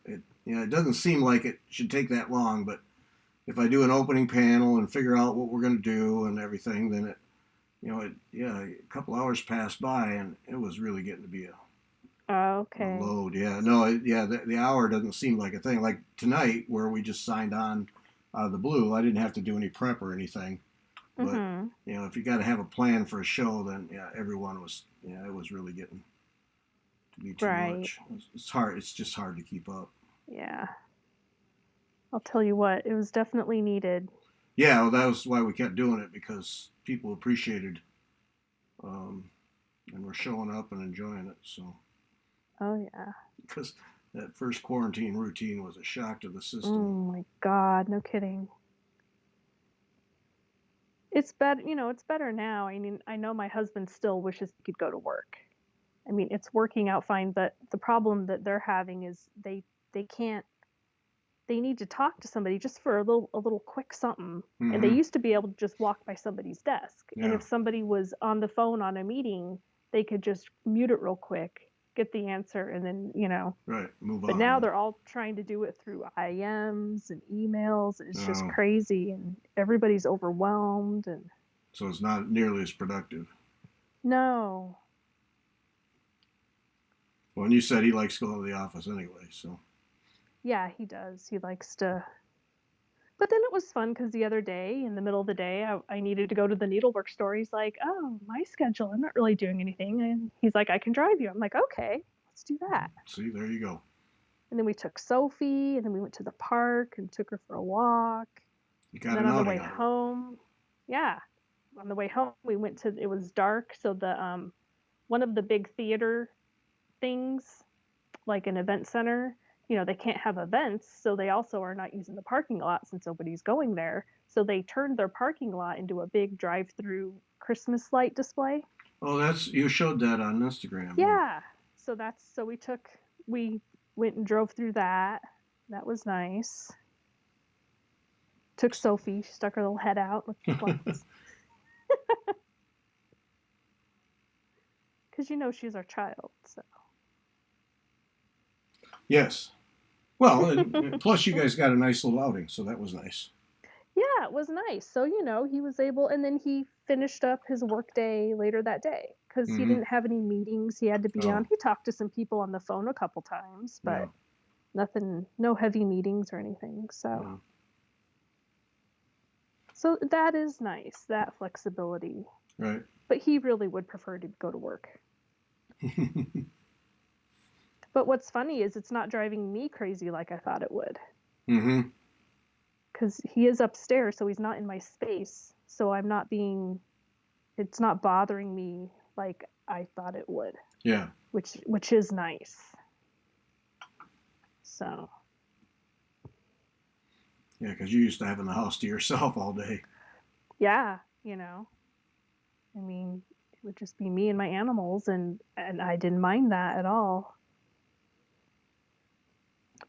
and it doesn't seem like it should take that long. But if I do an opening panel and figure out what we're going to do and everything, then a couple hours passed by, and it was really getting to be a load. Yeah, no, the hour doesn't seem like a thing. Like tonight, where we just signed on out of the blue, I didn't have to do any prep or anything. But if you got to have a plan for a show, then everyone was it was really getting to be too much. It's hard. It's just hard to keep up. Yeah, I'll tell you what, it was definitely needed. Yeah, well, that was why we kept doing it, because people appreciated, and were showing up and enjoying it. So. Oh yeah. Because that first quarantine routine was a shock to the system. Oh my God, no kidding. It's better, it's better now. I mean, I know my husband still wishes he could go to work. I mean, it's working out fine, but the problem that they're having is they can't. They need to talk to somebody just for a little quick something. And they used to be able to just walk by somebody's desk. Yeah. And if somebody was on the phone on a meeting, they could just mute it real quick, get the answer, and then right, move on. But now they're all trying to do it through IMs and emails. It's just crazy, and everybody's overwhelmed, and so it's not nearly as productive. No. Well, and you said he likes going to the office anyway, so. Yeah, he does. He likes to. But then it was fun because the other day, in the middle of the day, I needed to go to the needlework store. He's like, "Oh, my schedule. I'm not really doing anything." And he's like, "I can drive you." I'm like, "Okay, let's do that." See, there you go. And then we took Sophie, and then we went to the park and took her for a walk. You And got then an on the outing way out of it. home, yeah, on the way home, we went to. It was dark, so the one of the big theater things, like an event center, they can't have events, so they also are not using the parking lot since nobody's going there. So they turned their parking lot into a big drive-through Christmas light display. Oh, you showed that on Instagram. Yeah. Yeah. We went and drove through that. That was nice. Took Sophie, she stuck her little head out, looked at the lights. Because she's our child, so. Yes. Well, and plus you guys got a nice little outing, so that was nice. Yeah, it was nice. So, he was able, and then he finished up his work day later that day because he Mm-hmm. didn't have any meetings he had to be on. Oh, He talked to some people on the phone a couple times, yeah. but nothing, no heavy meetings or anything. So, Yeah. so that is nice, that flexibility. Right. But he really would prefer to go to work. But what's funny is it's not driving me crazy like I thought it would. Mm-hmm. Because he is upstairs, so he's not in my space. So it's not bothering me like I thought it would. Yeah. Which is nice. So. Yeah, because you used to having the house to yourself all day. Yeah, I mean, it would just be me and my animals, and I didn't mind that at all.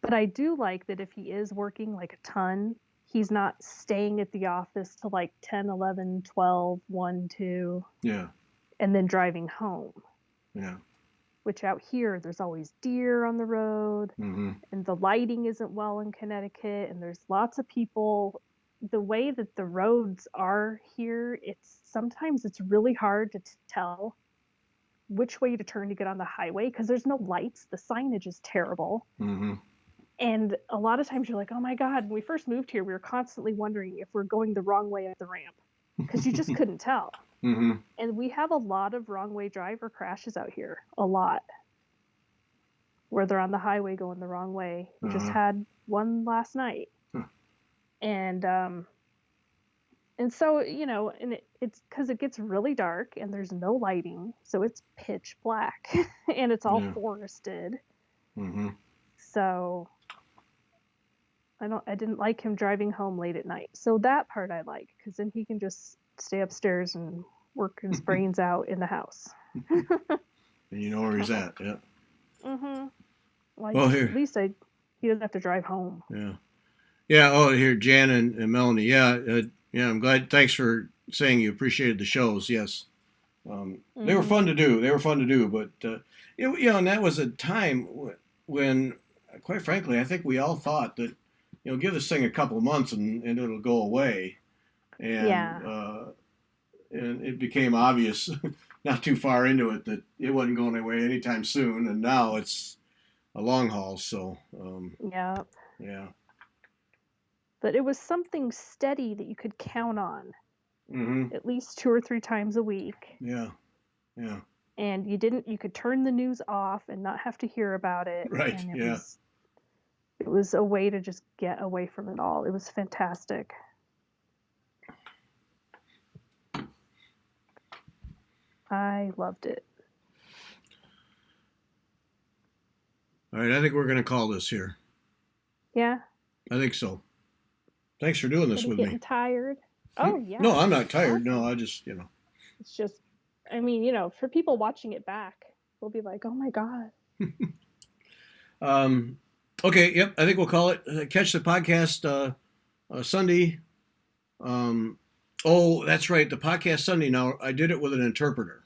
But I do like that if he is working like a ton, he's not staying at the office till like 10, 11, 12, 1, 2, Yeah. and then driving home. Yeah. Which out here, there's always deer on the road, Mm-hmm. and the lighting isn't well in Connecticut, and there's lots of people. The way that the roads are here, sometimes it's really hard to tell which way to turn to get on the highway because there's no lights. The signage is terrible. Mm-hmm. And a lot of times you're like, oh my God, when we first moved here, we were constantly wondering if we're going the wrong way up the ramp because you just couldn't tell. Mm-hmm. And we have a lot of wrong way driver crashes out here, a lot, where they're on the highway going the wrong way. We just had one last night. Huh. And so, and it's because it gets really dark and there's no lighting, so it's pitch black and it's all forested. Mm-hmm. So I didn't like him driving home late at night. So that part I like, because then he can just stay upstairs and work his brains out in the house. And you know where he's at, yeah. Mm-hmm. Well, here. At least he doesn't have to drive home. Yeah. Yeah. Oh, here, Jan and Melanie. Yeah. Yeah. I'm glad. Thanks for saying you appreciated the shows. Yes. They were fun to do. But and that was a time when, quite frankly, I think we all thought that, give this thing a couple of months and it'll go away. And, and it became obvious not too far into it that it wasn't going away anytime soon. And now it's a long haul. So, yeah. But it was something steady that you could count on at least 2 or 3 times a week. Yeah. And you could turn the news off and not have to hear about it. Right. And it was a way to just get away from it all. It was fantastic. I loved it. All right, I think we're going to call this here. Yeah? I think so. Thanks for doing this with me. Getting tired? Oh, yeah. No, I'm not tired. No, I just, It's just, I mean, for people watching it back, we'll be like, oh my God. Okay, yep, I think we'll call it. Catch the podcast Sunday. Oh, that's right, the podcast Sunday. Now, I did it with an interpreter.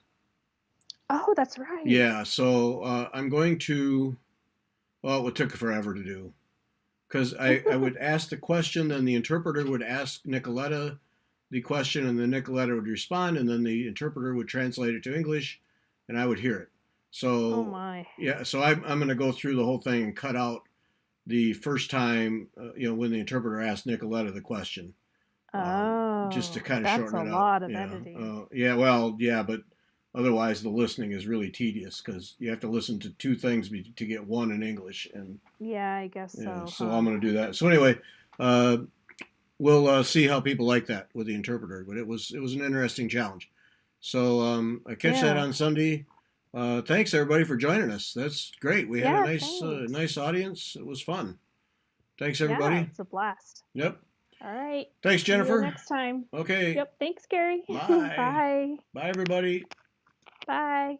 Oh, that's right. Yeah, so I'm going to, well, it took forever to do. Because I would ask the question, then the interpreter would ask Nicoletta the question, and then Nicoletta would respond, and then the interpreter would translate it to English, and I would hear it. So, oh my. Yeah, so I'm going to go through the whole thing and cut out the first time, when the interpreter asked Nicoletta the question, just to Oh, kind of that's shorten a it up. lot of Yeah. editing. Yeah. Well, yeah, but otherwise the listening is really tedious because you have to listen to two things to get one in English. And Yeah, I guess yeah, so, so huh? I'm going to do that. So anyway, uh, we'll see how people like that with the interpreter. But it was an interesting challenge. So I catch that Yeah. on Sunday. Thanks everybody for joining us. That's great. We had a Yeah, nice thanks. audience. It was fun. Thanks Yeah, everybody. it's a blast. Yep. All right. Thanks See you Jennifer. next time. Okay. Yep. Thanks, Gary. Bye. Bye. Bye everybody. Bye.